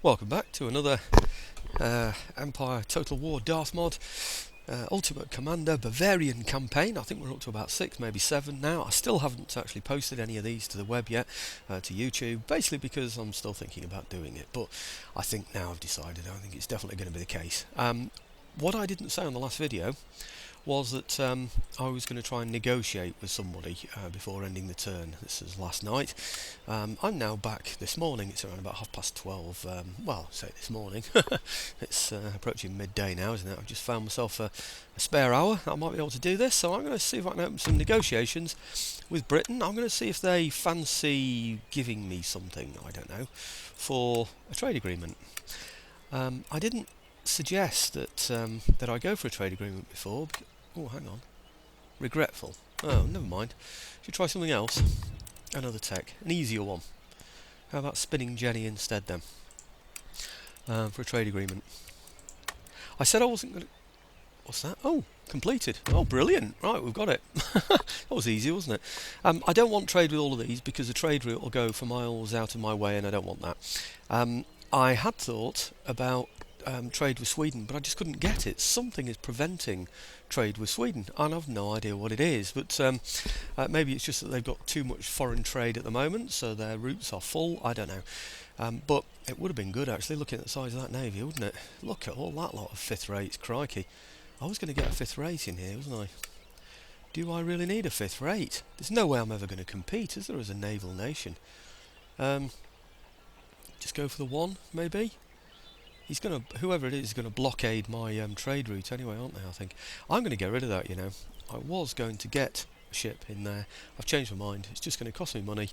Welcome back to another Empire Total War Darthmod Ultimate Commander Bavarian Campaign. I think we're up to about 6, maybe 7 now. I still haven't actually posted any of these to the web yet, to YouTube, basically because I'm still thinking about doing it. But I think now I've decided, I think it's definitely going to be the case. What I didn't say on the last video was that I was going to try and negotiate with somebody before ending the turn. This was last night. I'm now back this morning. It's around about 12:30. Well, say this morning. It's approaching midday now, isn't it? I've just found myself a spare hour. I might be able to do this, so I'm going to see if I can open some negotiations with Britain. I'm going to see if they fancy giving me something, I don't know, for a trade agreement. I didn't suggest that I go for a trade agreement before. Oh, hang on. Regretful. Oh, never mind. Should try something else. Another tech. An easier one. How about spinning Jenny instead then? For a trade agreement. I said I wasn't going to... What's that? Oh, completed. Oh, brilliant. Right, we've got it. That was easy, wasn't it? I don't want trade with all of these because the trade route will go for miles out of my way and I don't want that. I had thought about trade with Sweden, but I just couldn't get it. Something is preventing trade with Sweden, and I've no idea what it is. But maybe it's just that they've got too much foreign trade at the moment, so their routes are full. I don't know. But it would have been good actually, looking at the size of that navy, wouldn't it? Look at all that lot of fifth rates. Crikey! I was going to get a fifth rate in here, wasn't I? Do I really need a fifth rate? There's no way I'm ever going to compete, is there, as a naval nation? Just go for the one, maybe. He's going to, whoever it is going to blockade my trade route anyway, aren't they, I think. I'm going to get rid of that, you know. I was going to get a ship in there. I've changed my mind. It's just going to cost me money.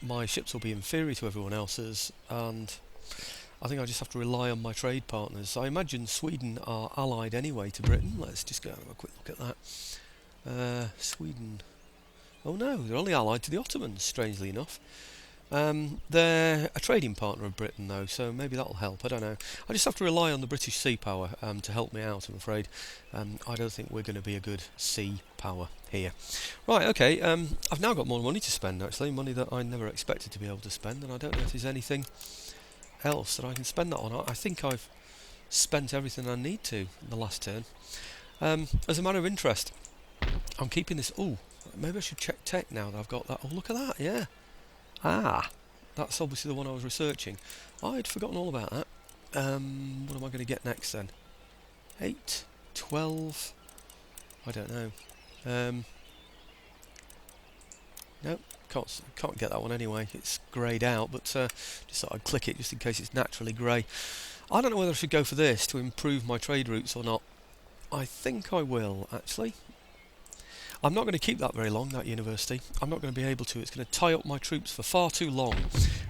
My ships will be inferior to everyone else's, and I think I just have to rely on my trade partners. I imagine Sweden are allied anyway to Britain. Let's just go and have a quick look at that. Sweden... Oh no, they're only allied to the Ottomans, strangely enough. They're a trading partner of Britain though, so maybe that'll help, I don't know. I just have to rely on the British sea power to help me out, I'm afraid. I don't think we're going to be a good sea power here. Right, okay, I've now got more money to spend actually, money that I never expected to be able to spend, and I don't know if there's anything else that I can spend that on. I think I've spent everything I need to in the last turn. As a matter of interest, I'm keeping this... Oh, maybe I should check tech now that I've got that. Oh, look at that, yeah. Ah, that's obviously the one I was researching. I'd forgotten all about that. What am I going to get next then? 8, 12... I don't know. Nope, can't get that one anyway. It's greyed out, but just thought I'd click it just in case it's naturally grey. I don't know whether I should go for this to improve my trade routes or not. I think I will, actually. I'm not going to keep that very long, that university. I'm not going to be able to. It's going to tie up my troops for far too long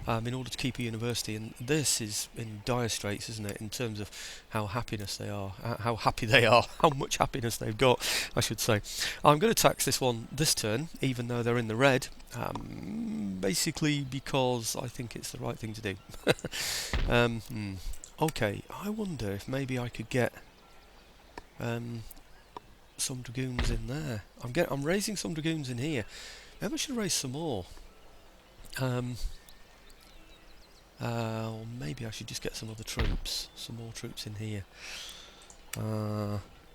in order to keep a university. And this is in dire straits, isn't it, in terms of how happy they are, how much happiness they've got, I should say. I'm going to tax this one this turn, even though they're in the red, basically because I think it's the right thing to do. Okay, I wonder if maybe I could get... some dragoons in there. I'm raising some dragoons in here. Maybe I should raise some more. Or maybe I should just get some other troops. Some more troops in here.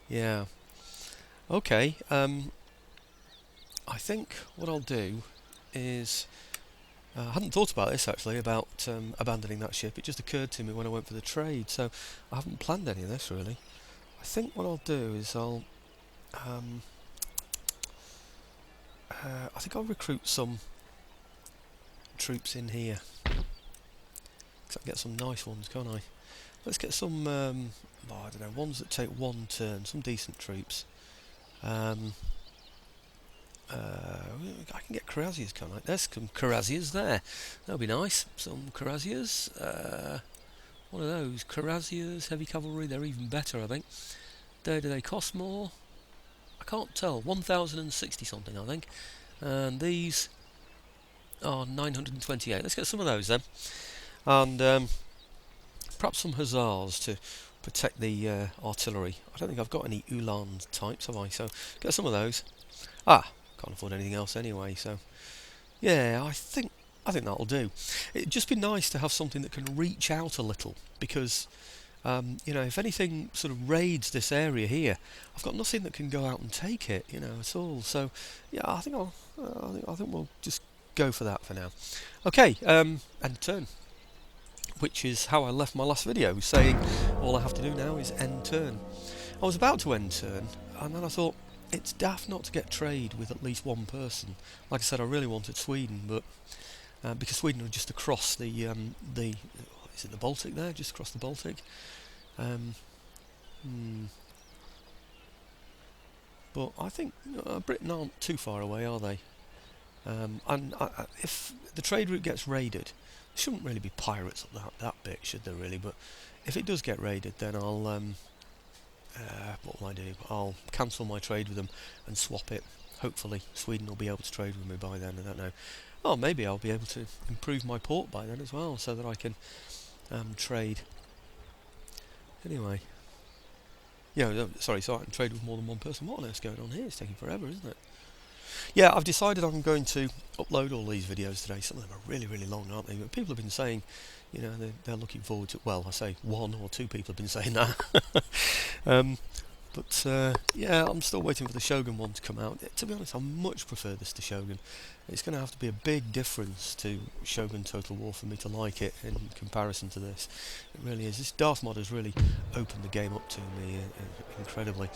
Yeah. Okay. I think what I'll do is... I hadn't thought about this actually, about abandoning that ship. It just occurred to me when I went for the trade, so I haven't planned any of this really. I think what I'll do is I think I'll recruit some troops in here. Cause I can get some nice ones, can't I? Let's get some, I don't know, ones that take one turn, some decent troops. I can get cuirassiers, can't I? There's some cuirassiers there. That'll be nice. Some cuirassiers. What are those? Cuirassiers, heavy cavalry, they're even better, I think. Do they cost more? I can't tell. 1,060 something, I think. And these are 928. Let's get some of those then. And perhaps some hussars to protect the artillery. I don't think I've got any Ulan types, have I? So get some of those. Can't afford anything else anyway, so... Yeah, I think I think that'll do. It'd just be nice to have something that can reach out a little, because you know, if anything sort of raids this area here, I've got nothing that can go out and take it, you know, at all. So yeah, I think I think we'll just go for that for now. Okay, end turn, which is how I left my last video, saying all I have to do now is end turn. I was about to end turn, and then I thought, it's daft not to get trade with at least one person. Like I said, I really wanted Sweden, but because Sweden are just across the is it the Baltic there? Just across the Baltic. But I think Britain aren't too far away, are they? And if the trade route gets raided, there shouldn't really be pirates up that bit, should there really? But if it does get raided, then I'll what will I do? I'll cancel my trade with them and swap it. Hopefully Sweden will be able to trade with me by then, I don't know. Oh, maybe I'll be able to improve my port by then as well, so that I can trade. Anyway. Yeah, no, sorry, so I can trade with more than one person. What on earth's going on here? It's taking forever, isn't it? Yeah, I've decided I'm going to upload all these videos today. Some of them are really, really long, aren't they? But people have been saying, you know, they're looking forward to... Well, I say one or two people have been saying that. But yeah, I'm still waiting for the Shogun one to come out. To be honest, I much prefer this to Shogun. It's going to have to be a big difference to Shogun Total War for me to like it in comparison to this. It really is. This Darthmod has really opened the game up to me incredibly.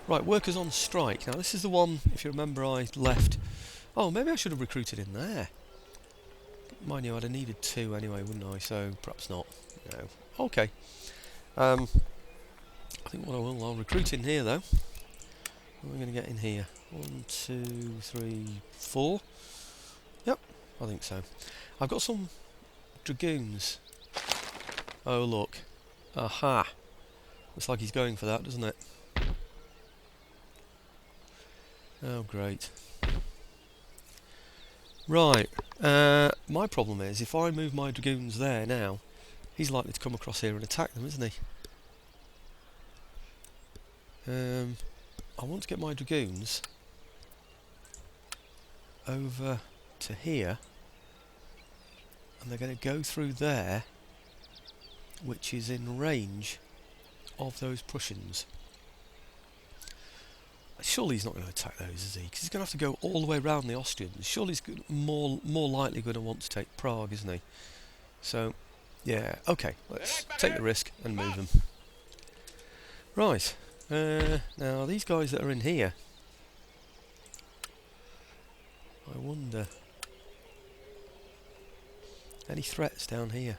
Right, workers on strike. Now this is the one, if you remember, I left... Oh, maybe I should have recruited in there. Mind you, I'd have needed 2 anyway, wouldn't I? So perhaps not. No. Okay. I think what I'll recruit in here though. What are we going to get in here? 1, 2, 3, 4. Yep, I think so. I've got some dragoons. Oh look. Aha. Looks like he's going for that, doesn't it? Oh great. Right. My problem is, if I move my dragoons there now, he's likely to come across here and attack them, isn't he? I want to get my dragoons over to here, and they're going to go through there, which is in range of those Prussians. Surely he's not going to attack those, is he? Because he's going to have to go all the way around the Austrians. Surely he's more likely going to want to take Prague, isn't he? So, yeah, okay, let's take the risk and move them. Right. Now these guys that are in here, I wonder, any threats down here?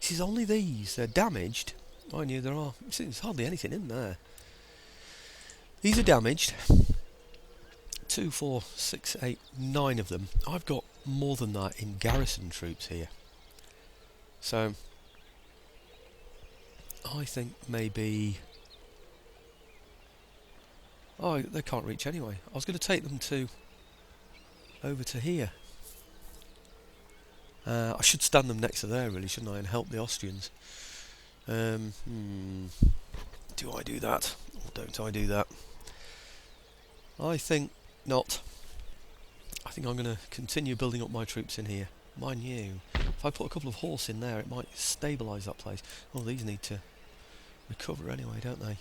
This is only these, they're damaged. I knew there's hardly anything in there. These are damaged. 2, 4, 6, 8, 9 of them. I've got more than that in garrison troops here. So I think maybe... Oh, they can't reach anyway. I was going to take them over to here. I should stand them next to there, really, shouldn't I, and help the Austrians. Do I do that, or don't I do that? I think not. I think I'm going to continue building up my troops in here. Mind you, if I put a couple of horse in there, it might stabilise that place. Oh, these need to recover anyway, don't they?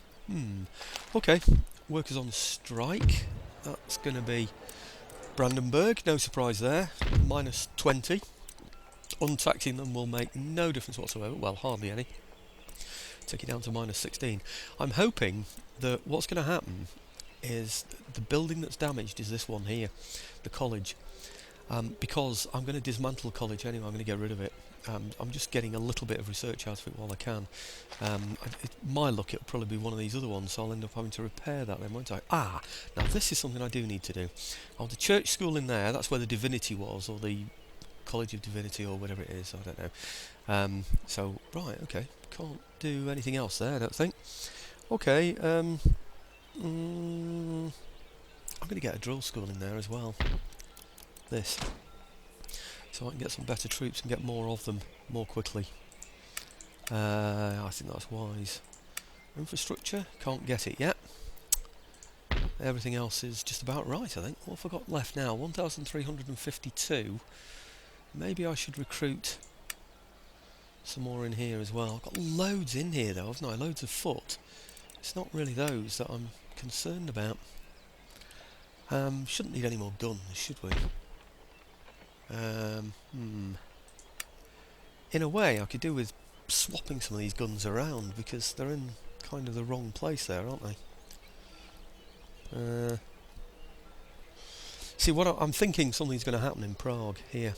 Okay. Workers on strike. That's going to be Brandenburg. No surprise there. -20. Untaxing them will make no difference whatsoever. Well, hardly any. Take it down to -16. I'm hoping that what's going to happen is the building that's damaged is this one here, the college. Because I'm going to dismantle the college anyway. I'm going to get rid of it. I'm just getting a little bit of research out of it while I can. My luck, it'll probably be one of these other ones, so I'll end up having to repair that then, won't I? Ah, now this is something I do need to do. I want the church school in there. That's where the divinity was, or the College of Divinity, or whatever it is. I don't know. So right, okay. Can't do anything else there, I don't think. Okay. I'm going to get a drill school in there as well. This. So I can get some better troops and get more of them more quickly. I think that's wise. Infrastructure, can't get it yet. Everything else is just about right, I think. What have I got left now? 1,352. maybe I should recruit some more in here as well. I've got loads in here though, haven't I? Loads of foot. It's not really those that I'm concerned about. Shouldn't need any more guns, should we? In a way, I could do with swapping some of these guns around because they're in kind of the wrong place there, aren't they? See, what I'm thinking something's going to happen in Prague here.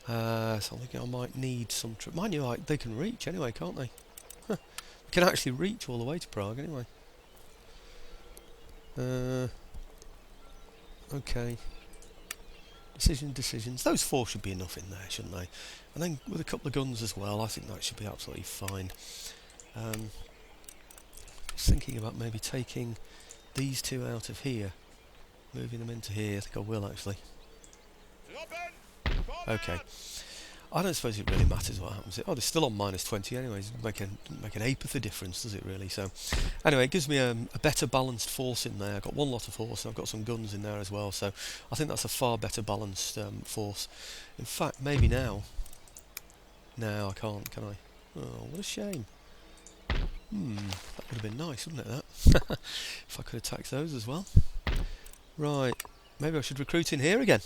So I'm thinking I might need some troops. Mind you, they can reach anyway, can't they? Huh. They can actually reach all the way to Prague anyway. Okay. Decisions. Those 4 should be enough in there, shouldn't they? And then with a couple of guns as well, I think that should be absolutely fine. Just thinking about maybe taking these 2 out of here, moving them into here. I think I will actually. Okay. I don't suppose it really matters what happens. Oh, they're still on -20 anyways. Make an ape of the difference, does it really? So, anyway, it gives me a better balanced force in there. I've got 1 lot of horse and I've got some guns in there as well. So, I think that's a far better balanced force. In fact, maybe now. No, I can't, can I? Oh, what a shame. That would have been nice, wouldn't it, that? If I could attack those as well. Right, maybe I should recruit in here again.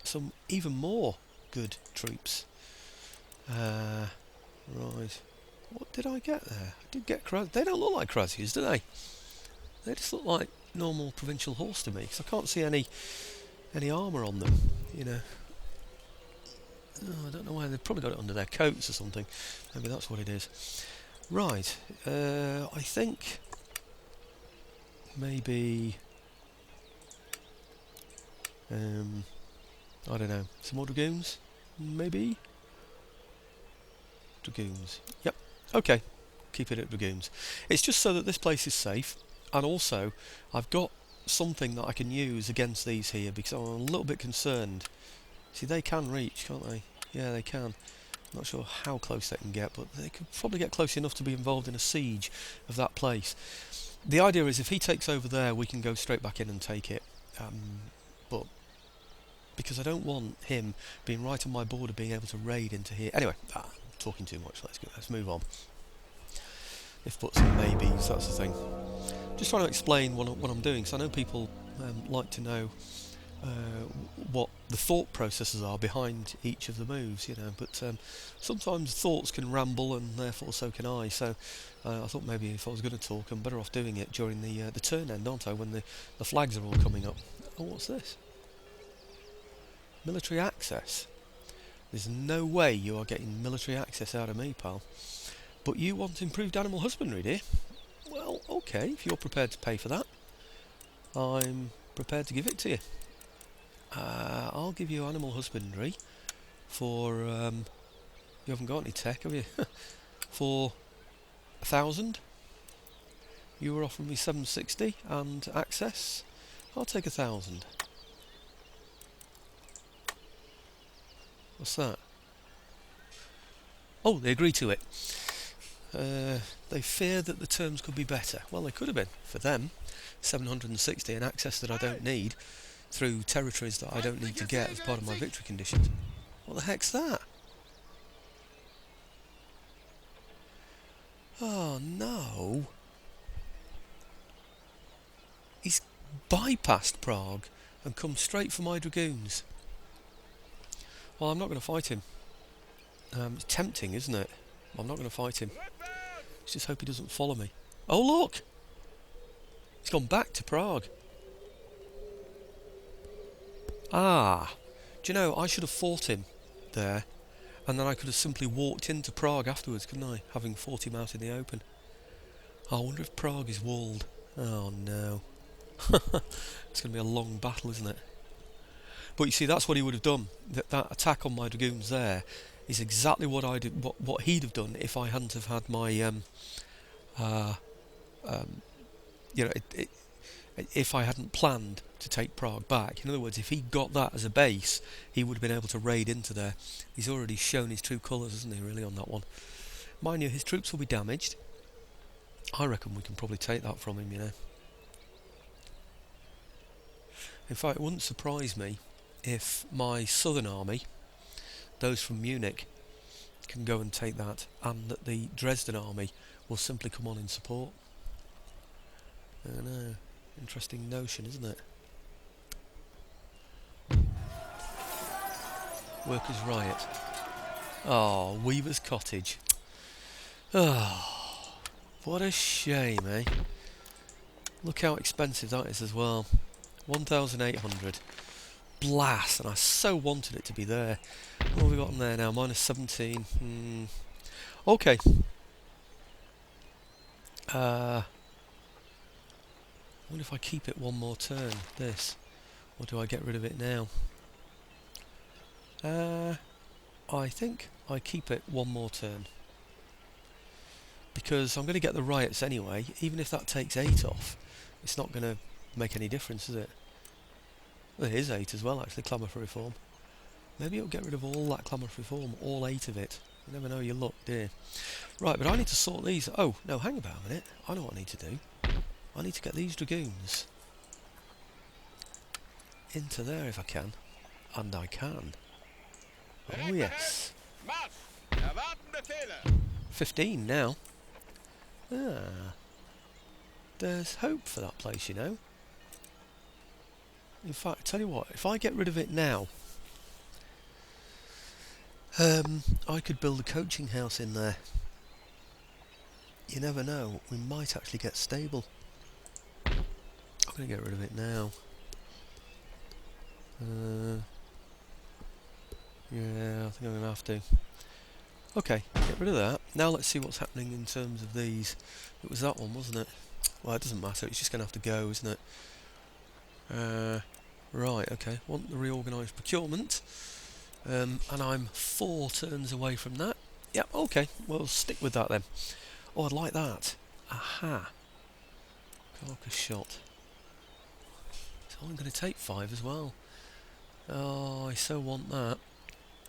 Some even more good troops. Right. What did I get there? I did get Kraz. They don't look like Krazias, do they? They just look like normal provincial horse to me, because I can't see any armour on them, you know. Oh, I don't know why. They've probably got it under their coats or something. Maybe that's what it is. Right. I think maybe I don't know. Some more dragoons? Maybe? Dragoons. Yep. Okay. Keep it at dragoons. It's just so that this place is safe, and also I've got something that I can use against these here because I'm a little bit concerned. See, they can reach, can't they? Yeah, they can. Not sure how close they can get, but they could probably get close enough to be involved in a siege of that place. The idea is if he takes over there, we can go straight back in and take it. But because I don't want him being right on my border, being able to raid into here. Anyway, I'm talking too much. Let's move on. If buts and maybes, that's the thing. Just trying to explain what I'm doing, because I know people like to know what the thought processes are behind each of the moves, you know. But sometimes thoughts can ramble, and therefore so can I. So I thought maybe if I was going to talk, I'm better off doing it during the turn end, aren't I? When the flags are all coming up. Oh, what's this? Military access. There's no way you are getting military access out of me, pal. But you want improved animal husbandry, dear? Well, okay, if you're prepared to pay for that, I'm prepared to give it to you. I'll give you animal husbandry for... you haven't got any tech, have you? For 1,000. You were offering me 760 and access. I'll take 1,000. What's that? Oh, they agree to it. They fear that the terms could be better. Well, they could have been for them. 760 and access that I don't need through territories that I don't need to get as part of my victory conditions. What the heck's that? Oh no! He's bypassed Prague and come straight for my dragoons. Well, I'm not going to fight him. It's tempting, isn't it? I'm not going to fight him. Let's just hope he doesn't follow me. Oh, look! He's gone back to Prague. Ah! Do you know, I should have fought him there, and then I could have simply walked into Prague afterwards, couldn't I? Having fought him out in the open. I wonder if Prague is walled. Oh, no. It's going to be a long battle, isn't it? But you see, that's what he would have done. That attack on my dragoons there is exactly what I did. What he'd have done if I hadn't have had my, you know, if I hadn't planned to take Prague back. In other words, if he got that as a base, he would have been able to raid into there. He's already shown his true colours, hasn't he? Really, on that one. Mind you, his troops will be damaged. I reckon we can probably take that from him. You know. In fact, it wouldn't surprise me if my southern army, those from Munich, can go and take that, and that the Dresden army will simply come on in support. I don't know. Interesting notion, isn't it? Workers' riot. Oh, Weaver's Cottage. Oh, what a shame, eh? Look how expensive that is as well. 1,800. Blast! And I so wanted it to be there. What have we got on there now? Minus 17. Okay. I wonder if I keep it one more turn, this. Or do I get rid of it now? I think I keep it one more turn. Because I'm going to get the riots anyway. Even if that takes 8 off, it's not going to make any difference, is it? Well, it is 8 as well, actually, clamour for reform. Maybe it'll get rid of all that clamour for reform, all 8 of it. You never know your luck, dear. Right, but I need to sort these... Oh, no, hang about a minute. I know what I need to do. I need to get these dragoons into there if I can. And I can. Oh, yes. 15 now. Ah. There's hope for that place, you know. In fact, tell you what, if I get rid of it now, I could build a coaching house in there. You never know, we might actually get stable. I'm going to get rid of it now. Yeah, I think I'm going to have to. Okay, get rid of that. Now let's see what's happening in terms of these. It was that one, wasn't it? Well, it doesn't matter, it's just going to have to go, isn't it? Right, okay, want the reorganised procurement. And I'm 4 turns away from that. Yep, okay, we'll stick with that then. Oh, I'd like that. Aha. Carcass shot. It's only going to take 5 as well. Oh, I so want that.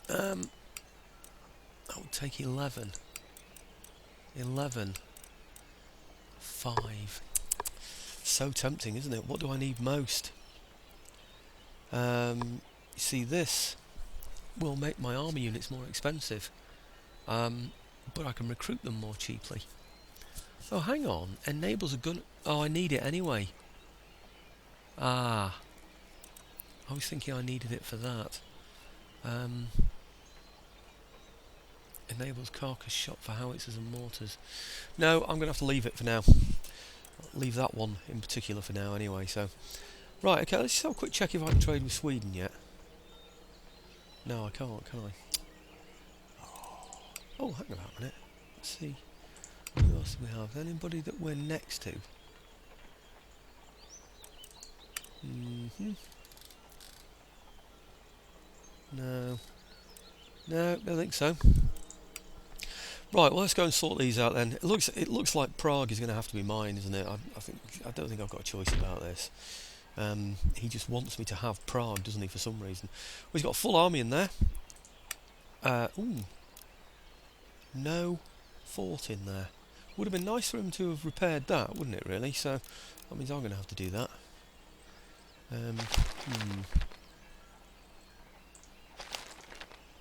That would take 11. 11. 5. So tempting, isn't it? What do I need most? You see, this will make my army units more expensive, but I can recruit them more cheaply. Oh, hang on. Enables a gun... Oh, I need it anyway. Ah. I was thinking I needed it for that. Enables carcass shot for howitzers and mortars. No, I'm going to have to leave it for now. I'll leave that one in particular for now anyway, so... Right, okay, let's just have a quick check if I can trade with Sweden yet. No, I can't, can I? Oh, hang about a minute. Let's see. Who else do we have? Anybody that we're next to? No. No, don't think so. Right, well, let's go and sort these out then. It looks like Prague is going to have to be mine, isn't it? I don't think I've got a choice about this. He just wants me to have Prague, doesn't he, for some reason? Well, he's got a full army in there. Ooh. No fort in there. Would have been nice for him to have repaired that, wouldn't it, really? So, that means I'm going to have to do that.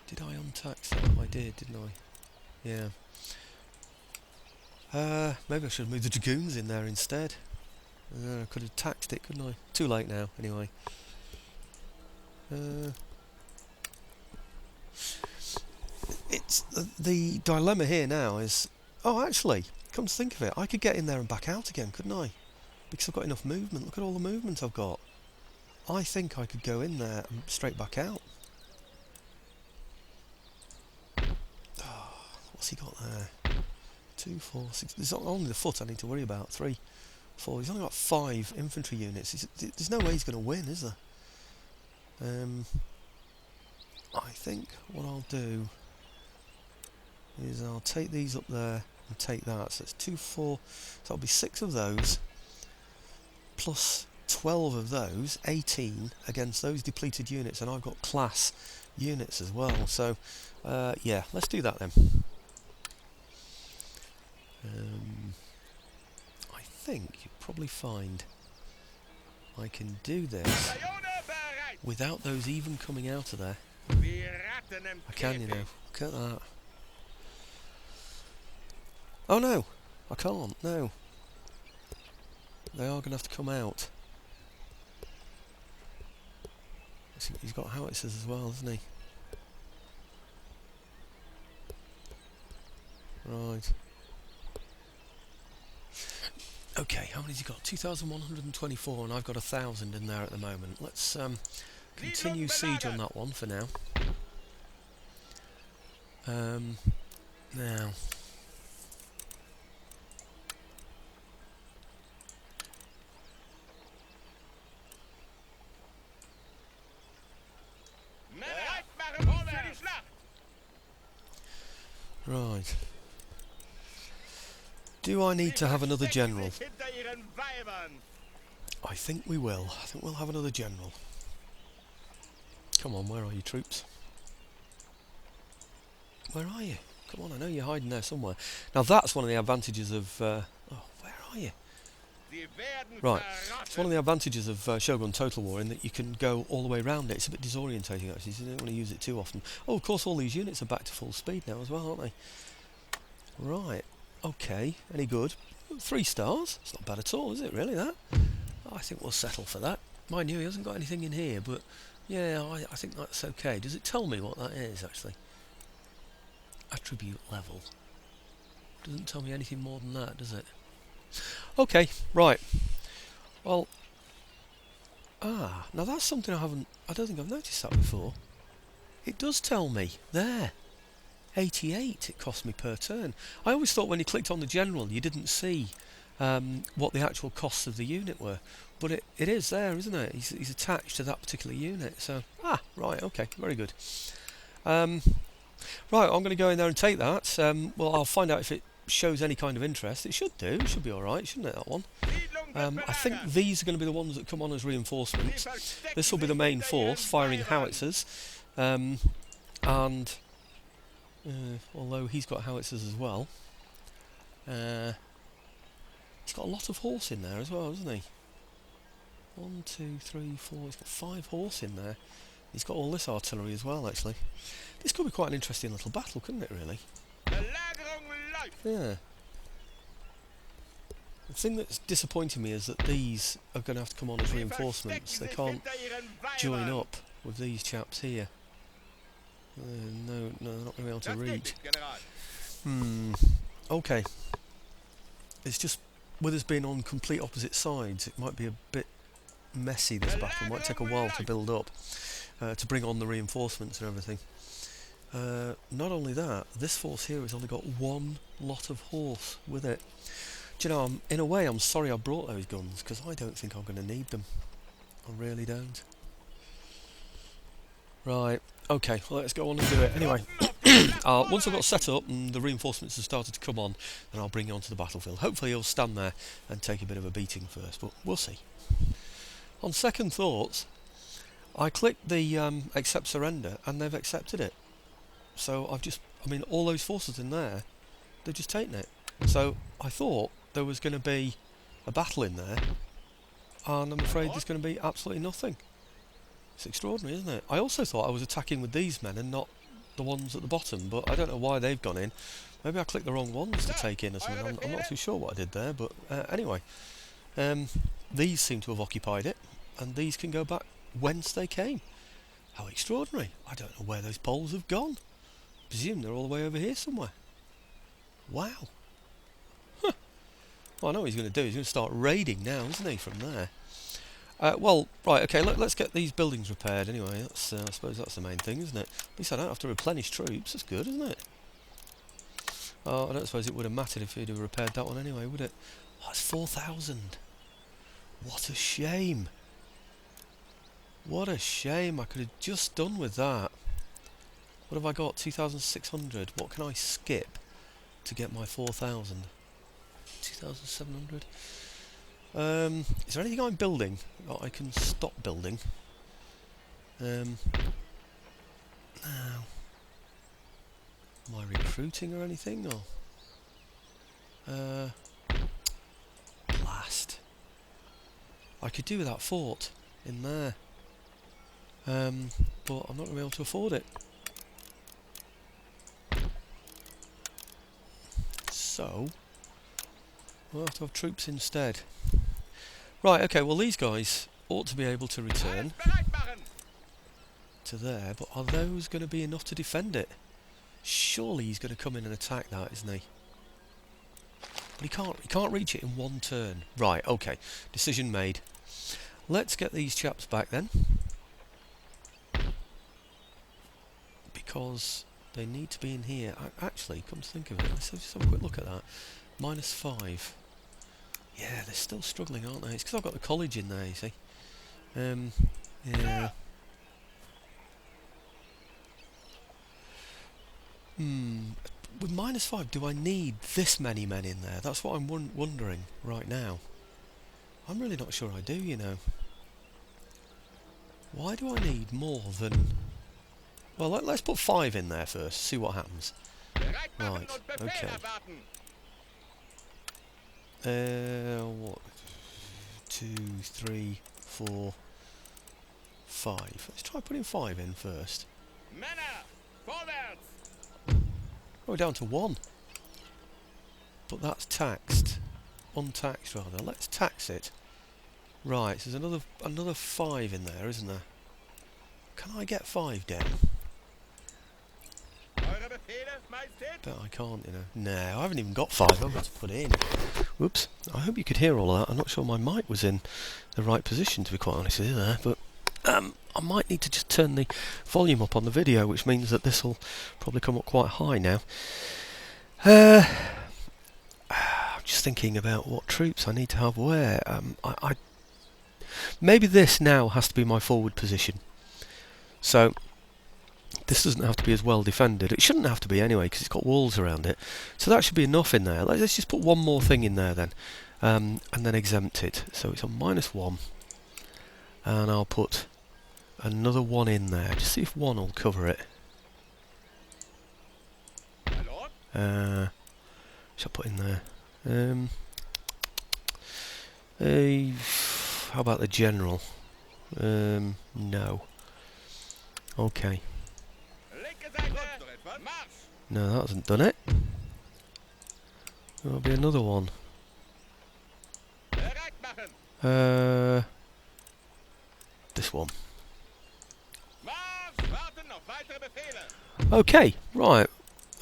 Did I untax that? I did, didn't I? Yeah. Maybe I should have moved the dragoons in there instead. I could have taxed it, couldn't I? Too late now, anyway. It's the dilemma here now is... Oh, actually, come to think of it, I could get in there and back out again, couldn't I? Because I've got enough movement. Look at all the movement I've got. I think I could go in there and straight back out. Oh, what's he got there? 2, 4, 6... There's only the foot I need to worry about. 3, 4... He's only got 5 infantry units. There's no way he's going to win, is there? I think what I'll do is I'll take these up there and take that. So it's 2, 4... So that'll be 6 of those, plus 12 of those, 18 against those depleted units, and I've got class units as well. So, yeah, let's do that then. I think you'll probably find I can do this without those even coming out of there. I can, you know. Look at that. Oh no! I can't, no. They are going to have to come out. He's got howitzers as well, hasn't he? Right. Okay, how many's he got? 2,124, and I've got 1,000 in there at the moment. Let's continue siege on that one for now. Now, right. Do I need to have another general? I think we will. I think we'll have another general. Come on, where are you, troops? Where are you? Come on, I know you're hiding there somewhere. Now that's one of the advantages of... oh, where are you? Right, it's one of the advantages of Shogun Total War in that you can go all the way around it. It's a bit disorientating actually, so you don't want to use it too often. Oh, of course all these units are back to full speed now as well, aren't they? Right, okay, any good? 3 stars? It's not bad at all, is it really, that? I think we'll settle for that. Mind you, he hasn't got anything in here, but yeah, I think that's okay. Does it tell me what that is, actually? Attribute level. Doesn't tell me anything more than that, does it? Okay, right. Well, now that's something I don't think I've noticed that before. It does tell me, there. 88 it cost me per turn. I always thought when you clicked on the general you didn't see what the actual costs of the unit were, but it is there, isn't it? He's attached to that particular unit, so right, okay, very good. Right, I'm going to go in there and take that. Well, I'll find out if it shows any kind of interest. It should do, it should be alright, shouldn't it, that one? I think these are going to be the ones that come on as reinforcements. This will be the main force firing howitzers, and although he's got howitzers as well, he's got a lot of horse in there as well, hasn't he? 1, 2, 3, 4, he's got 5 horse in there. He's got all this artillery as well, actually. This could be quite an interesting little battle, couldn't it, really? Yeah. The thing that's disappointing me is that these are going to have to come on as reinforcements. They can't join up with these chaps here. No, they're not going to be able to reach. Okay. It's just, with us being on complete opposite sides, it might be a bit messy, this battle. It might take a while to build up, to bring on the reinforcements and everything. Not only that, this force here has only got 1 lot of horse with it. Do you know, in a way I'm sorry I brought those guns, because I don't think I'm going to need them. I really don't. Right, okay, well, let's go on and do it. Anyway, once I've got set up and the reinforcements have started to come on, then I'll bring you onto the battlefield. Hopefully he'll stand there and take a bit of a beating first, but we'll see. On second thoughts, I clicked the accept surrender and they've accepted it. So all those forces in there, they've just taken it. So I thought there was going to be a battle in there, and I'm afraid there's going to be absolutely nothing. It's extraordinary, isn't it? I also thought I was attacking with these men and not the ones at the bottom, but I don't know why they've gone in. Maybe I clicked the wrong ones to take in or something. I'm not too sure what I did there, but anyway. These seem to have occupied it, and these can go back whence they came. How extraordinary. I don't know where those Poles have gone. I presume they're all the way over here somewhere. Wow. Huh. Well, I know what he's going to do. He's going to start raiding now, isn't he, from there? Well, right, okay, let's get these buildings repaired anyway. That's, I suppose that's the main thing, isn't it? At least I don't have to replenish troops. That's good, isn't it? I don't suppose it would have mattered if he'd have repaired that one anyway, would it? Oh, that's 4,000. What a shame. What a shame. I could have just done with that. What have I got? 2,600. What can I skip to get my 4,000? 2,700. Is there anything I'm building that I can stop building? Now, am I recruiting or anything? Or blast. I could do with that fort in there. but I'm not going to be able to afford it. So we'll have to have troops instead. Right, okay, well these guys ought to be able to return to there, but are those going to be enough to defend it? Surely he's going to come in and attack that, isn't he? But he can't reach it in one turn. Right, okay, decision made. Let's get these chaps back then, because they need to be in here. Actually, come to think of it, let's just have a quick look at that. -5. Yeah, they're still struggling, aren't they? It's because I've got the college in there, you see. Yeah. With -5, do I need this many men in there? That's what I'm wondering right now. I'm really not sure I do, you know. Why do I need more than... Well, let's put 5 in there first, see what happens. Right, okay. What? 2, 3, 4, 5. Let's try putting 5 in first. Oh, we're down to 1. But that's taxed. Untaxed, rather. Let's tax it. Right, so there's another 5 in there, isn't there? Can I get 5 down? But I can't, you know. No, I haven't even got 5. I've got to put in. Whoops. I hope you could hear all of that. I'm not sure my mic was in the right position, to be quite honest with you there. But I might need to just turn the volume up on the video, which means that this will probably come up quite high now. I'm just thinking about what troops I need to have where. Maybe this now has to be my forward position. So this doesn't have to be as well defended. It shouldn't have to be anyway, because it's got walls around it. So that should be enough in there. Let's just put one more thing in there then, and then exempt it. So it's on -1, and I'll put another 1 in there. Just see if 1 will cover it. Shall I put in there? How about the general? No. Okay. No, that hasn't done it. There'll be another 1. This one. Okay, right.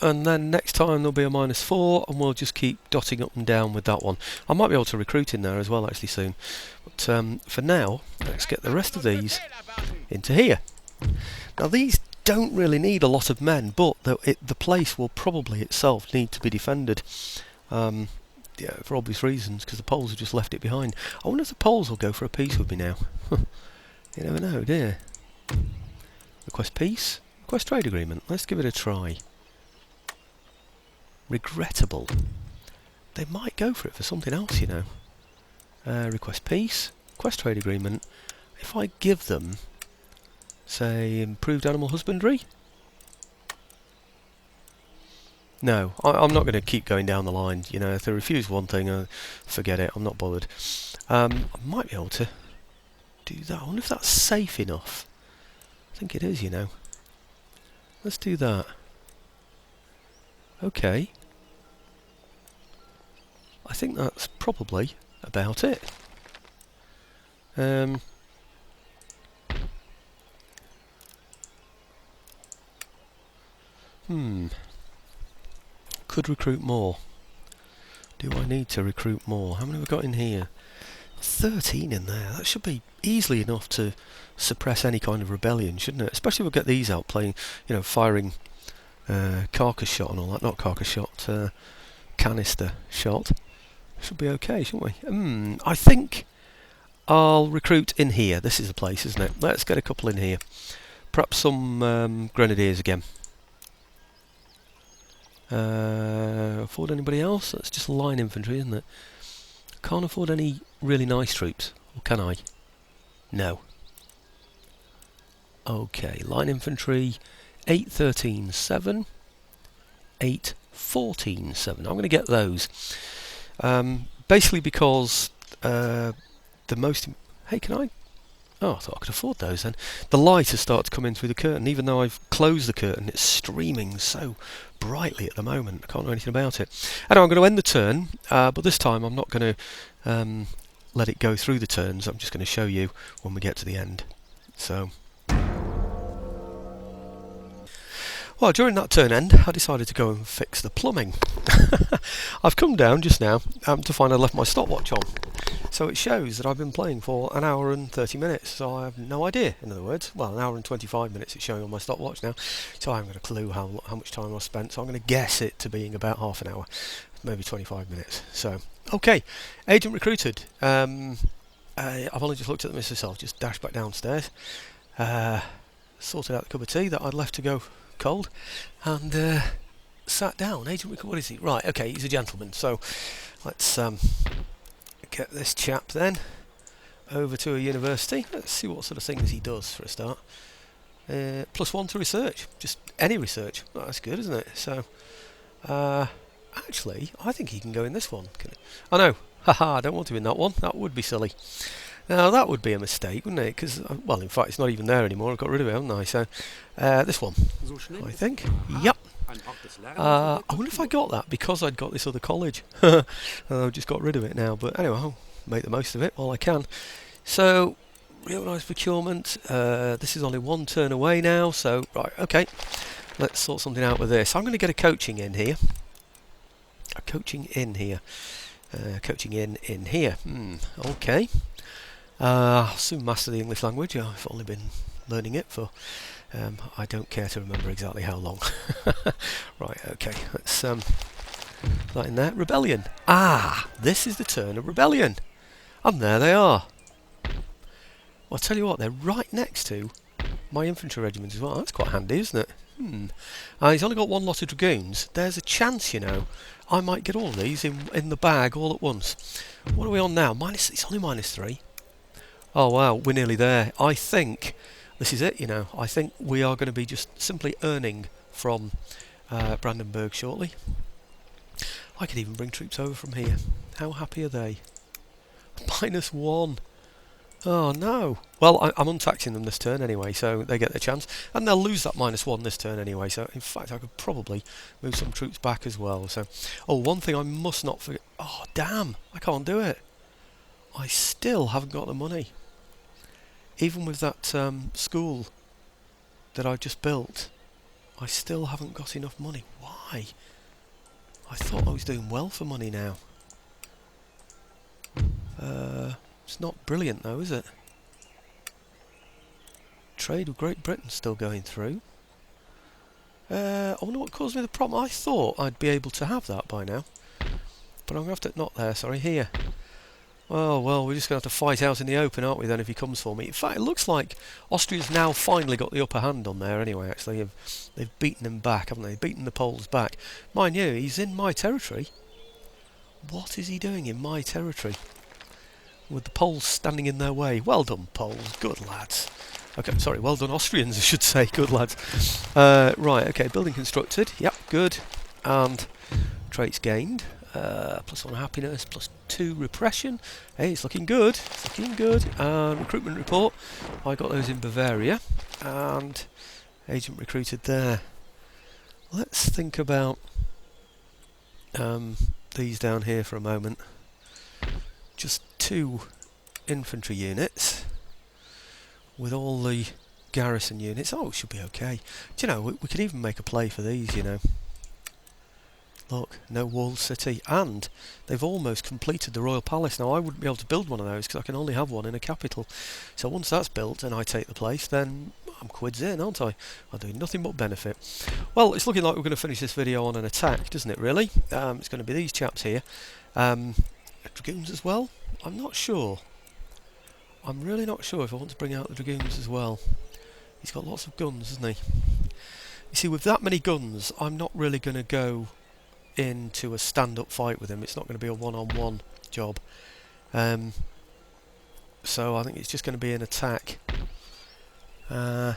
And then next time there'll be a -4, and we'll just keep dotting up and down with that one. I might be able to recruit in there as well, actually, soon. But for now, let's get the rest of these into here. Now, these don't really need a lot of men, but the place will probably itself need to be defended. Yeah, for obvious reasons, because the Poles have just left it behind. I wonder if the Poles will go for a peace with me now. You never know, do you? Request peace? Request trade agreement. Let's give it a try. Regrettable. They might go for it for something else, you know. Request peace. Request trade agreement. If I give them, say, improved animal husbandry? No, I'm not going to keep going down the line. You know, if they refuse one thing, forget it. I'm not bothered. I might be able to do that. I wonder if that's safe enough. I think it is, you know. Let's do that. Okay. I think that's probably about it. Could recruit more. Do I need to recruit more? How many have we got in here? 13 in there. That should be easily enough to suppress any kind of rebellion, shouldn't it? Especially if we get these out playing, you know, firing carcass shot and all that. Not carcass shot, canister shot. Should be okay, shouldn't we? I think I'll recruit in here. This is the place, isn't it? Let's get a couple in here. Perhaps some grenadiers again. Afford anybody else? That's just line infantry, isn't it? Can't afford any really nice troops, or can I? No. Okay, line infantry, 8, 13, 7, 8, 14, 7. I'm going to get those. Basically because the most... Hey, can I Oh, I thought I could afford those then. The light has started to come in through the curtain, even though I've closed the curtain. It's streaming so brightly at the moment. I can't do anything about it. Anyway, I'm going to end the turn, but this time I'm not going to let it go through the turns. I'm just going to show you when we get to the end. So, well, during that turn end, I decided to go and fix the plumbing. I've come down just now to find I left my stopwatch on. So it shows that I've been playing for an hour and 30 minutes, so I have no idea, in other words. Well, an hour and 25 minutes it's showing on my stopwatch now, so I haven't got a clue how much time I've spent, so I'm going to guess it to being about half an hour, maybe 25 minutes. So, okay, agent recruited. I've only just looked at them myself, just dashed back downstairs, sorted out the cup of tea that I'd left to go cold, and sat down. Agent recruited, what is he? Right, okay, he's a gentleman, so let's get this chap then over to a university. Let's see what sort of things he does for a start. +1 to research, just any research. Well, that's good, isn't it? So, actually, I think he can go in this one. Oh no, haha, I don't want him in that one. That would be silly. Now that would be a mistake, wouldn't it? Because, well, in fact, it's not even there anymore. I've got rid of it, haven't I? So, this one, I think. Yep. I wonder if I got that because I'd got this other college. I've just got rid of it now, but anyway, I'll make the most of it while I can. So, reorganised procurement. This is only one turn away now, so, right, okay. Let's sort something out with this. I'm going to get a coaching in here. Coaching in here. Okay. I'll soon master the English language. I've only been learning it for I don't care to remember exactly how long. Right, okay, let's that in there. Rebellion. Ah, this is the turn of rebellion. And there they are. Well, I'll tell you what, they're right next to my infantry regiment as well. That's quite handy, isn't it? He's only got one lot of dragoons. There's a chance, you know, I might get all of these in the bag all at once. What are we on now? It's only -3. Oh wow, we're nearly there. I think this is it, you know. I think we are going to be just simply earning from Brandenburg shortly. I could even bring troops over from here. How happy are they? -1. Oh no. Well, I'm untaxing them this turn anyway, so they get their chance. And they'll lose that -1 this turn anyway, so in fact I could probably move some troops back as well. So, oh, one thing I must not forget. Oh, damn. I can't do it. I still haven't got the money. Even with that school that I've just built, I still haven't got enough money. Why? I thought I was doing well for money now. It's not brilliant though, is it? Trade with Great Britain's still going through. I wonder what caused me the problem. I thought I'd be able to have that by now. But I'm going to have to... Not there, sorry, here. Oh, well, we're just going to have to fight out in the open, aren't we, then, if he comes for me. In fact, it looks like Austria's now finally got the upper hand on there anyway, actually. They've beaten him back, haven't they? Beaten the Poles back. Mind you, he's in my territory. What is he doing in my territory? With the Poles standing in their way. Well done, Poles. Good lads. Okay, sorry, well done, Austrians, I should say. Good lads. Right, okay, building constructed. Yep, good. And traits gained. +1 happiness, +2 repression. Hey, it's looking good. It's looking good. And recruitment report. I got those in Bavaria. And agent recruited there. Let's think about these down here for a moment. Just 2 infantry units with all the garrison units. Oh, it should be okay. Do you know, we could even make a play for these, you know. Look, no walled city, and they've almost completed the royal palace. Now I wouldn't be able to build one of those because I can only have one in a capital. So once that's built and I take the place, then I'm quids in, aren't I? I'll do nothing but benefit. Well, it's looking like we're going to finish this video on an attack, doesn't it, really? It's going to be these chaps here. Dragoons as well? I'm not sure. I'm really not sure if I want to bring out the dragoons as well. He's got lots of guns, hasn't he? You see, with that many guns, I'm not really going to go into a stand-up fight with him. It's not going to be a one-on-one job. So I think it's just going to be an attack. I'm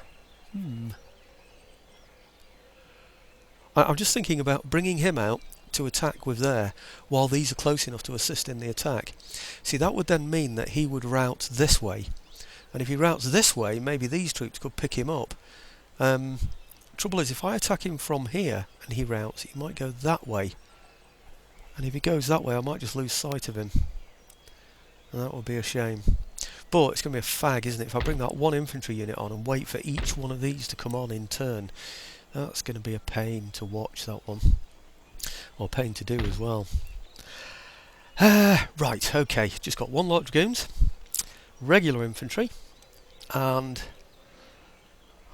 just thinking about bringing him out to attack with there while these are close enough to assist in the attack. See, that would then mean that he would route this way And if he routes this way, maybe these troops could pick him up. Trouble is, if I attack him from here and he routes, he might go that way. And if he goes that way, I might just lose sight of him. And that would be a shame. But it's going to be a fag, isn't it? If I bring that one infantry unit on and wait for each one of these to come on in turn, that's going to be a pain to watch, that one. Or pain to do as well. Right, okay. Just got one lot of dragoons, regular infantry, and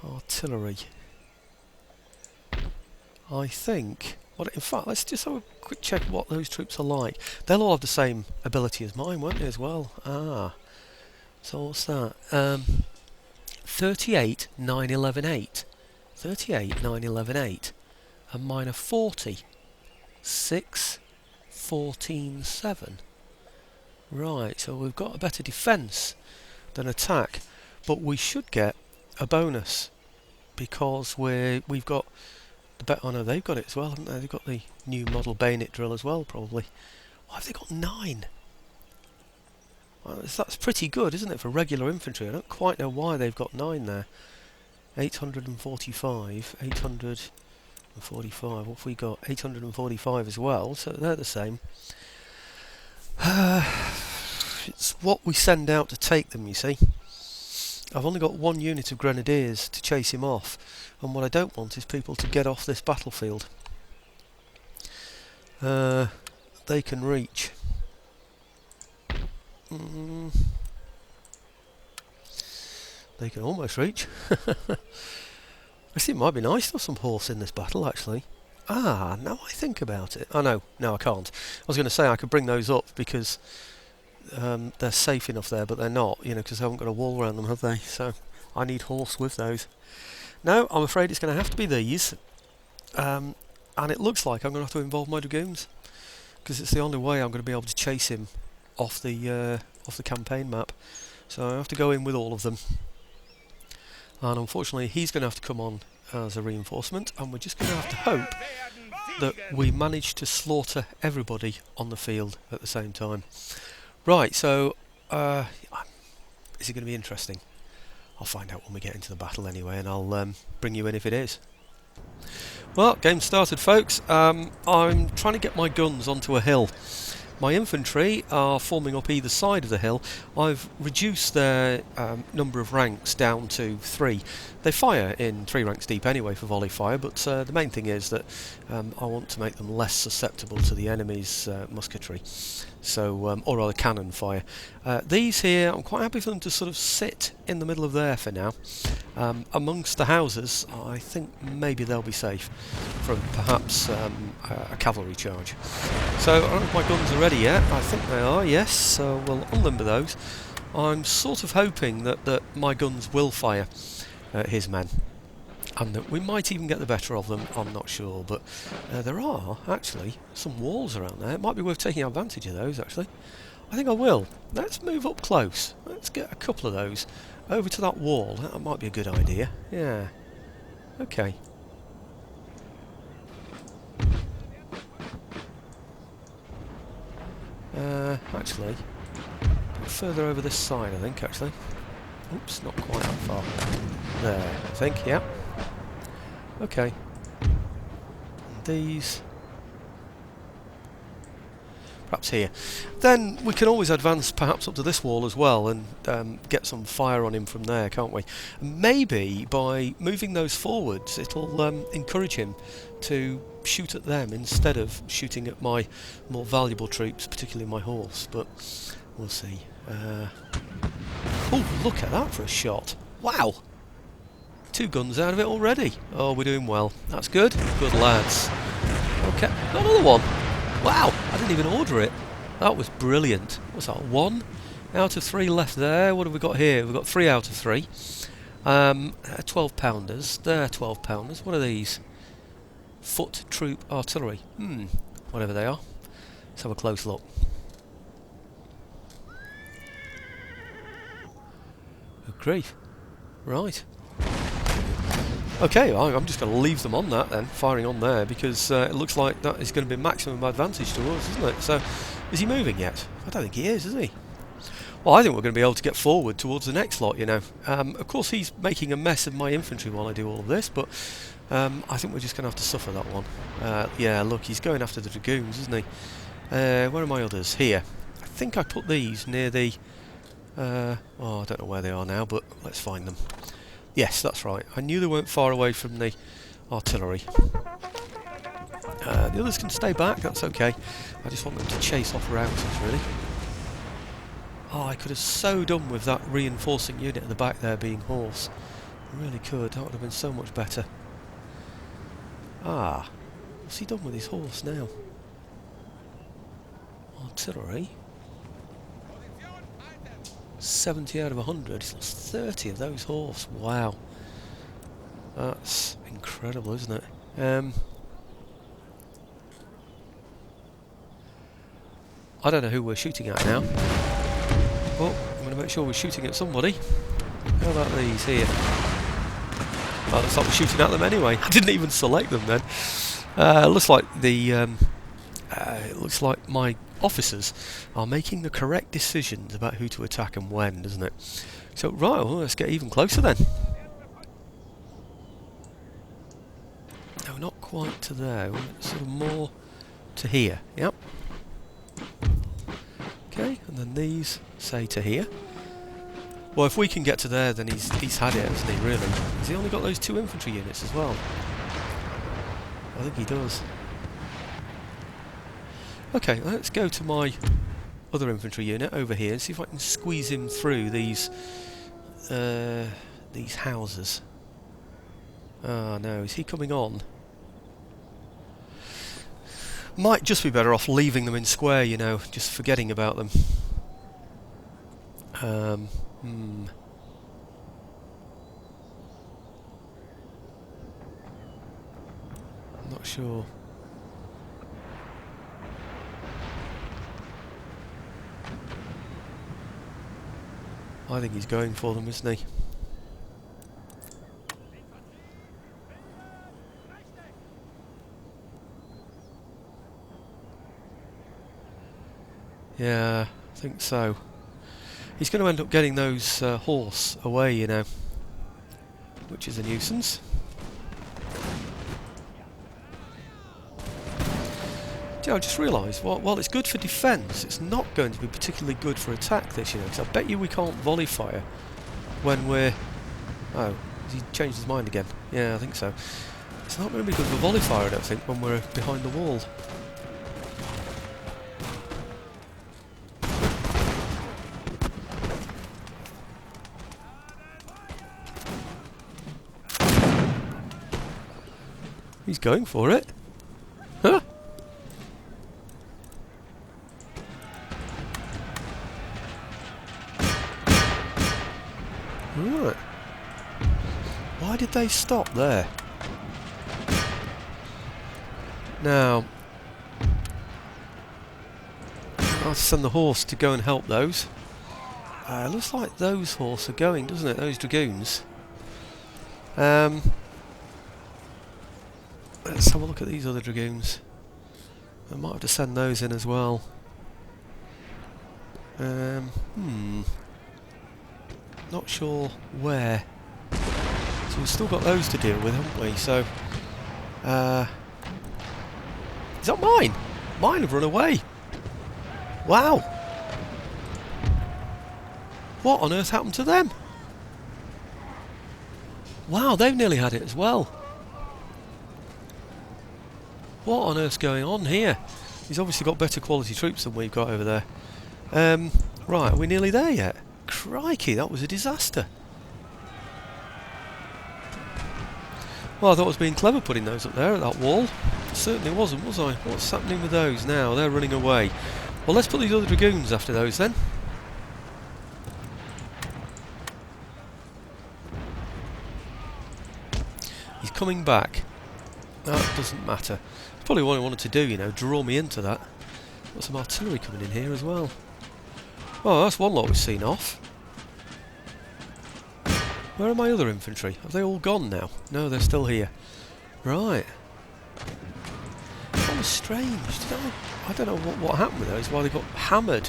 artillery. I think... Well, in fact, let's just have a quick check what those troops are like. They'll all have the same ability as mine, won't they, as well? Ah. So what's that? 38, 9, 11, 8. 38, 9, 11, 8. And mine are 40. 6, 14, 7. Right, so we've got a better defence than attack. But we should get a bonus. Because we've got... Oh no, they've got it as well, haven't they? They've got the new model bayonet drill as well, probably. Why have they got 9? Well, that's pretty good, isn't it, for regular infantry? I don't quite know why they've got 9 there. 845, 845, what have we got? 845 as well, so they're the same. It's what we send out to take them, you see. I've only got one unit of grenadiers to chase him off, and what I don't want is people to get off this battlefield. They can reach. They can almost reach. I think it might be nice to have some horse in this battle, actually. Ah, now I think about it. Oh no, I can't. I was going to say I could bring those up because they're safe enough there, but they're not, you know, because they haven't got a wall around them, have they? So I need horse with those. No, I'm afraid it's going to have to be these, and it looks like I'm going to have to involve my dragoons because it's the only way I'm going to be able to chase him off the campaign map. So I have to go in with all of them, and unfortunately he's going to have to come on as a reinforcement, and we're just going to have to hope that we manage to slaughter everybody on the field at the same time. Right, so is it going to be interesting? I'll find out when we get into the battle anyway, and I'll bring you in if it is. Well, game started, folks. I'm trying to get my guns onto a hill. My infantry are forming up either side of the hill. I've reduced their number of ranks down to 3. They fire in 3 ranks deep anyway for volley fire, but the main thing is that I want to make them less susceptible to the enemy's musketry, so or rather cannon fire. These here, I'm quite happy for them to sort of sit in the middle of there for now. Amongst the houses, I think maybe they'll be safe from perhaps a cavalry charge. So I don't know if my guns are ready yet. I think they are, yes, so we'll unlimber those. I'm sort of hoping that my guns will fire his men, and that we might even get the better of them. I'm not sure, but there are actually some walls around there. It might be worth taking advantage of those, actually. I think I will. Let's move up close. Let's get a couple of those over to that wall. That might be a good idea. Yeah. Okay. Actually, further over this side, I think, actually. Oops, not quite that far. There, I think, yeah. Okay. And these... perhaps here. Then we can always advance perhaps up to this wall as well and get some fire on him from there, can't we? And maybe by moving those forwards it'll encourage him to shoot at them instead of shooting at my more valuable troops, particularly my horse, but we'll see. Oh, look at that for a shot. Wow! 2 guns out of it already. Oh, we're doing well. That's good. Good lads. Okay, got another one. Wow, I didn't even order it. That was brilliant. What's that, 1 out of 3 left there? What have we got here? We've got 3 out of 3. 12 pounders. They're 12 pounders. What are these? Foot troop artillery. Whatever they are. Let's have a close look. Good grief. Right. Okay, I'm just going to leave them on that then, firing on there, because it looks like that is going to be maximum advantage to us, isn't it? So, is he moving yet? I don't think he is he? Well, I think we're going to be able to get forward towards the next lot, you know. Of course, he's making a mess of my infantry while I do all of this, but I think we're just going to have to suffer that one. Yeah, look, he's going after the dragoons, isn't he? Where are my others? Here. I think I put these near the... oh, I don't know where they are now, but let's find them. Yes, that's right. I knew they weren't far away from the artillery. The others can stay back, that's okay. I just want them to chase off routers, really. Oh, I could have so done with that reinforcing unit at the back there being horse. I really could. That would have been so much better. Ah, what's he done with his horse now? Artillery? 70 out of 100. He's lost 30 of those horse. Wow. That's incredible, isn't it? I don't know who we're shooting at now. Oh, I'm going to make sure we're shooting at somebody. How about these here? Oh, looks like we're shooting at them anyway. I didn't even select them then. Looks like the it looks like my officers are making the correct decisions about who to attack and when, doesn't it? So right, well, let's get even closer then. No, not quite to there. Sort of more to here. Yep. Okay, and then these say to here. Well, if we can get to there, then he's had it, hasn't he, really? Has he only got those 2 infantry units as well? I think he does. Okay, let's go to my other infantry unit over here and see if I can squeeze him through these houses. Ah, no, is he coming on? Might just be better off leaving them in square, you know, just forgetting about them. I'm not sure. I think he's going for them, isn't he? Yeah, I think so. He's going to end up getting those horse away, you know, which is a nuisance. Yeah, I just realised, while it's good for defence, it's not going to be particularly good for attack this, you know, because I bet you we can't volley fire when we're... Oh, has he changed his mind again? Yeah, I think so. It's not going to be good for volley fire, I don't think, when we're behind the wall. He's going for it. Huh? Right. Why did they stop there? Now, I'll send the horse to go and help those. Looks like those horse are going, doesn't it? Those dragoons. Let's have a look at these other dragoons. I might have to send those in as well. Not sure where. So we've still got those to deal with, haven't we? So, is that mine? Mine have run away. Wow. What on earth happened to them? Wow, they've nearly had it as well. What on earth's going on here? He's obviously got better quality troops than we've got over there. Right, are we nearly there yet? Crikey, that was a disaster. Well, I thought I was being clever putting those up there at that wall. Certainly wasn't, was I? What's happening with those now? They're running away. Well, let's put these other dragoons after those then. He's coming back. That doesn't matter. Probably what I wanted to do, you know, draw me into that. Got some artillery coming in here as well. Oh, that's one lot we've seen off. Where are my other infantry? Have they all gone now? No, they're still here. Right. That was strange. I don't know what happened with those, why they got hammered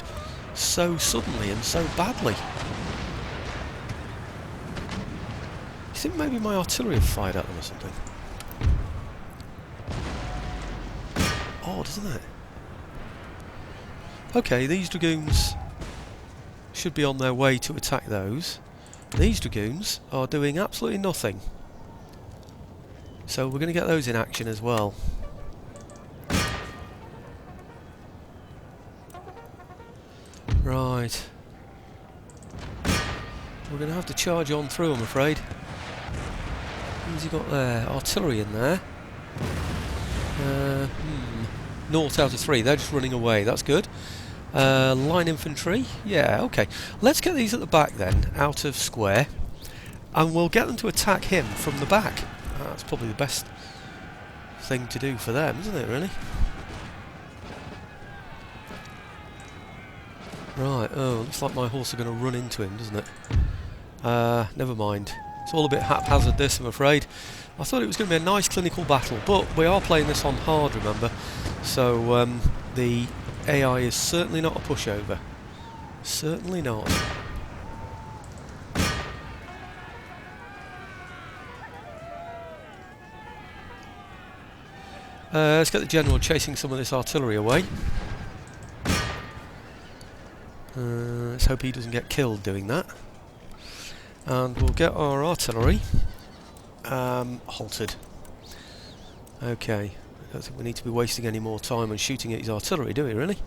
so suddenly and so badly. You think maybe my artillery have fired at them or something? Odd, isn't it? Okay, these dragoons should be on their way to attack those. These dragoons are doing absolutely nothing. So we're going to get those in action as well. Right. We're going to have to charge on through, I'm afraid. Who's he got there? Artillery in there. Naught out of 3. They're just running away. That's good. Line infantry. Yeah, okay. Let's get these at the back then, out of square. And we'll get them to attack him from the back. That's probably the best thing to do for them, isn't it, really? Right, oh, looks like my horse are going to run into him, doesn't it? Never mind. It's all a bit haphazard, this, I'm afraid. I thought it was going to be a nice clinical battle, but we are playing this on hard, remember? So, the AI is certainly not a pushover. Certainly not. Let's get the general chasing some of this artillery away. Let's hope he doesn't get killed doing that. And we'll get our artillery halted. Okay, I don't think we need to be wasting any more time on shooting at his artillery, do we, really?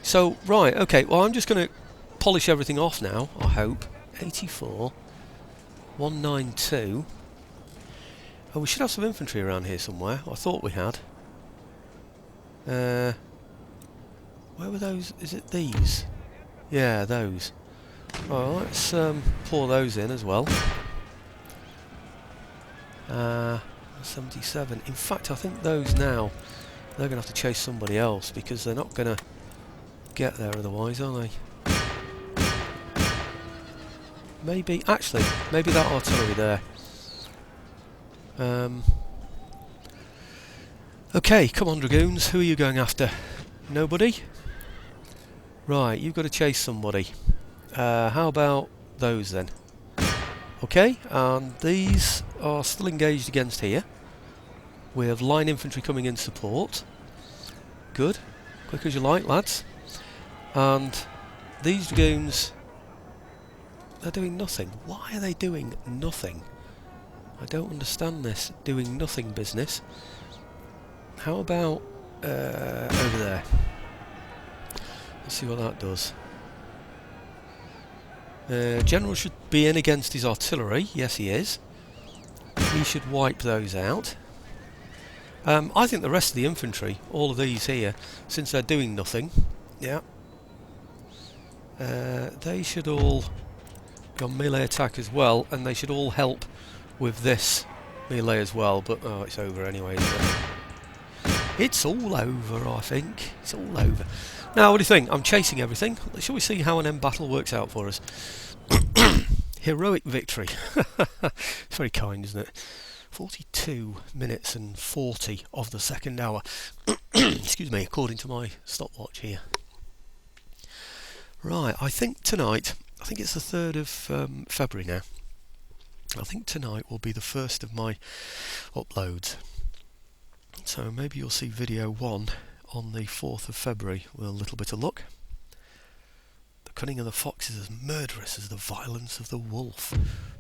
So, right, okay, well I'm just going to polish everything off now, I hope. 84, 192. Oh, we should have some infantry around here somewhere. I thought we had. Where were those? Is it these? Yeah, those. Well, let's pour those in as well. 77. In fact, I think those now, they're going to have to chase somebody else because they're not going to get there otherwise, are they? Maybe, actually, maybe that artillery there. Okay, come on dragoons, who are you going after? Nobody? Right, you've got to chase somebody. How about those then? Okay, and these are still engaged against here. We have line infantry coming in support. Good. Quick as you like, lads. And these dragoons, they're doing nothing. Why are they doing nothing? I don't understand this doing nothing business. How about over there? Let's see what that does. General should be in against his artillery. Yes, he is. He should wipe those out. I think the rest of the infantry, all of these here, since they're doing nothing, yeah, they should all go on melee attack as well, and they should all help with this melee as well. But oh, it's over anyway, isn't it? It's all over, I think. It's all over. Now, what do you think? I'm chasing everything. Shall we see how an end battle works out for us? Heroic victory. It's very kind, isn't it? 42 minutes and 40 of the second hour. Excuse me, according to my stopwatch here. Right, I think tonight, I think it's the 3rd of February now. I think tonight will be the first of my uploads. So maybe you'll see video 1 on the 4th of February with a little bit of luck. The cunning of the fox is as murderous as the violence of the wolf.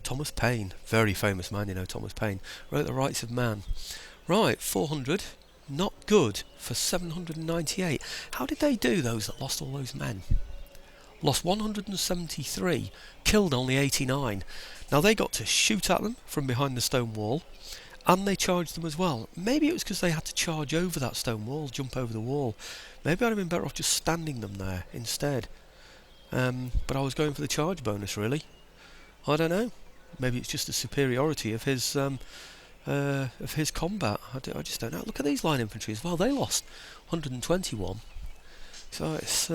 Thomas Paine, very famous man, you know, Thomas Paine, wrote The Rights of Man. Right, 400, not good for 798. How did they do, those that lost all those men? Lost 173, killed only 89. Now they got to shoot at them from behind the stone wall, and they charged them as well. Maybe it was because they had to charge over that stone wall, jump over the wall. Maybe I'd have been better off just standing them there instead. But I was going for the charge bonus, really. I don't know. Maybe it's just the superiority of his combat. I just don't know. Look at these line infantry as well. They lost 121. So it's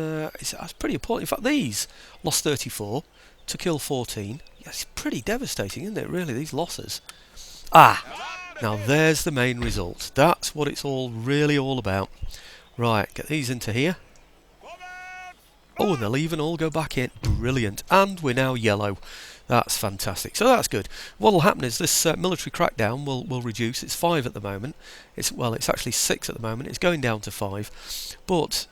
pretty important. In fact, these lost 34 to kill 14. Yeah, it's pretty devastating, isn't it, really, these losses? Now there's the main result. That's what it's all really all about. Right, get these into here. Oh, and they'll even all go back in. Brilliant. And we're now yellow. That's fantastic. So that's good. What will happen is this military crackdown will reduce. It's 5 at the moment. It's actually 6 at the moment. It's going down to 5. But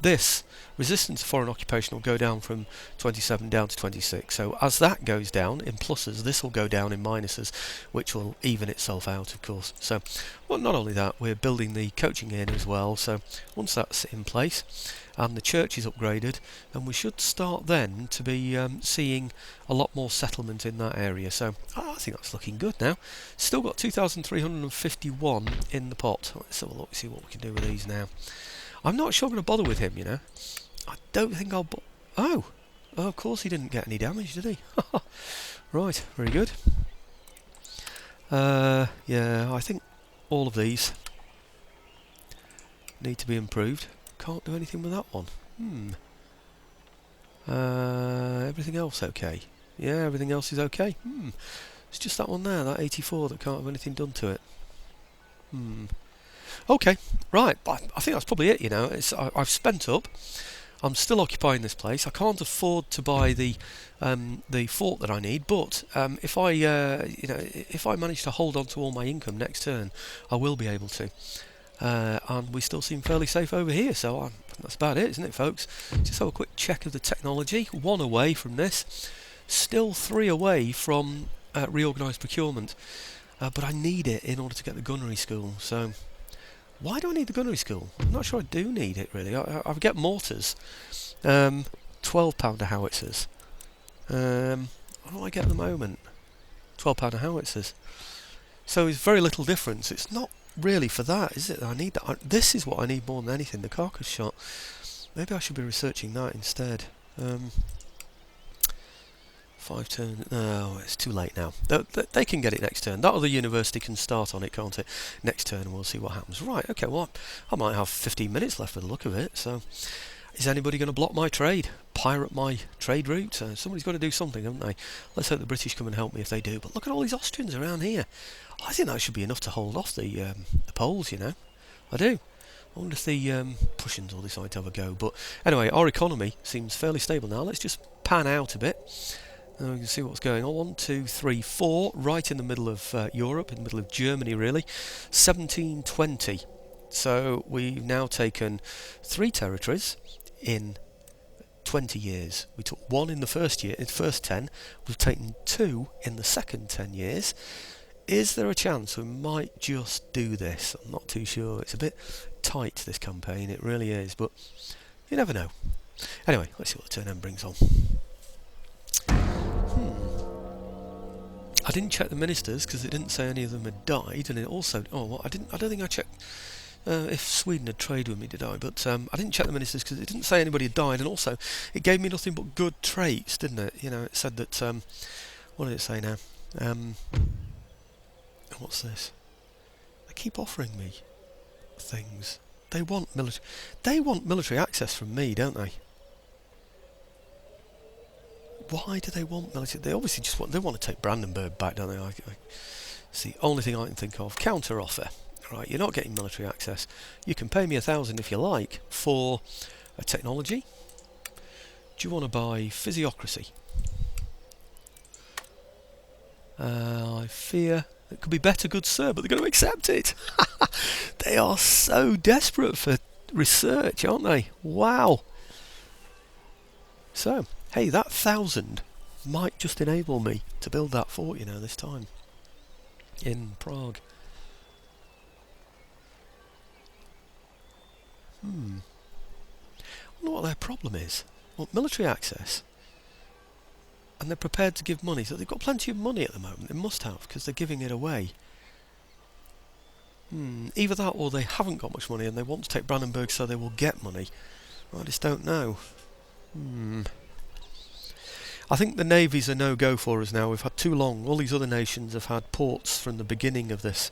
this resistance to foreign occupation will go down from 27 down to 26. So as that goes down in pluses, this will go down in minuses, which will even itself out, of course. So, well, not only that, we're building the coaching in as well. So once that's in place and the church is upgraded, and we should start then to be seeing a lot more settlement in that area. So I think that's looking good now. Still got 2,351 in the pot. Let's have a look, see what we can do with these now. I'm not sure I'm going to bother with him, you know. I don't think I'll... Oh, of course he didn't get any damage, did he? Right, very good. Yeah, I think all of these need to be improved. Can't do anything with that one. Everything else okay? Yeah, everything else is okay. It's just that one there, that 84, that can't have anything done to it. Okay, right. I think that's probably it. You know, I've spent up. I'm still occupying this place. I can't afford to buy the fort that I need, but if I manage to hold on to all my income next turn, I will be able to. And we still seem fairly safe over here, so that's about it, isn't it, folks? Just have a quick check of the technology. 1 away from this, still 3 away from reorganised procurement, but I need it in order to get the gunnery school. So why do I need the gunnery school? I'm not sure I do need it really. I get mortars, 12-pounder howitzers. What do I get at the moment? 12-pounder howitzers. So it's very little difference. It's not really for that, is it? I need that. This is what I need more than anything, the carcass shot. Maybe I should be researching that instead. 5 turns. No, it's too late now. They can get it next turn. That other university can start on it, can't it? Next turn, and we'll see what happens. Right, okay, well, I might have 15 minutes left for the look of it, so... Is anybody going to block my trade? Pirate my trade route? Somebody's got to do something, haven't they? Let's hope the British come and help me if they do. But look at all these Austrians around here. I think that should be enough to hold off the Poles, you know. I do. I wonder if the Prussians will decide to have a go. But anyway, our economy seems fairly stable now. Let's just pan out a bit. We can see what's going on. 1, 2, 3, 4. Right in the middle of Europe, in the middle of Germany, really. 1720. So we've now taken 3 territories in 20 years. We took 1 in the first 10. We've taken 2 in the second 10 years. Is there a chance we might just do this? I'm not too sure. It's a bit tight, this campaign. It really is, but you never know. Anyway, let's see what the turn end brings on. I didn't check the ministers because it didn't say any of them had died, and it also... Oh, well, I don't think I checked if Sweden had traded with me, did I? But I didn't check the ministers because it didn't say anybody had died, and also it gave me nothing but good traits, didn't it? You know, it said that... what did it say now? What's this? They keep offering me things. They want military access from me, don't they? Why do they want military? They obviously just want to take Brandenburg back, don't they? It's the only thing I can think of. Counter offer. Right, you're not getting military access. You can pay me 1,000 if you like for a technology. Do you want to buy physiocracy? I fear it could be better, good sir, but they're going to accept it. They are so desperate for research, aren't they? Wow. So, hey, that 1,000 might just enable me to build that fort, you know, this time in Prague. I wonder what their problem is. Well, military access, and they're prepared to give money. So they've got plenty of money at the moment. They must have, because they're giving it away. Either that, or they haven't got much money and they want to take Brandenburg so they will get money. I just don't know. I think the navy's a no-go for us now. We've had too long. All these other nations have had ports from the beginning of this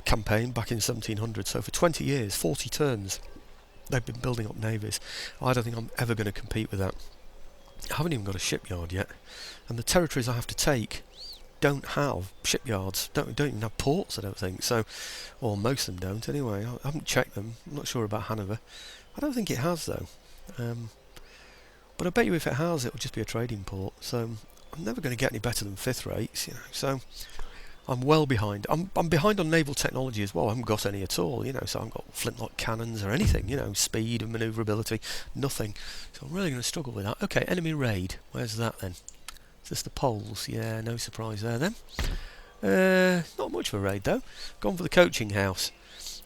campaign back in 1700. So for 20 years, 40 turns, they've been building up navies. I don't think I'm ever going to compete with that. I haven't even got a shipyard yet, and the territories I have to take don't have shipyards. Don't even have ports, I don't think. So, or most of them don't anyway. I haven't checked them. I'm not sure about Hanover. I don't think it has though. But I bet you if it has, it'll just be a trading port. So I'm never going to get any better than 5th rates, you know. So I'm well behind. I'm behind on naval technology as well. I haven't got any at all, you know. So I haven't got flintlock cannons or anything, you know. Speed and manoeuvrability, nothing. So I'm really going to struggle with that. Okay, enemy raid. Where's that then? Is this the Poles? Yeah, no surprise there then. Not much of a raid though. Gone for the coaching house.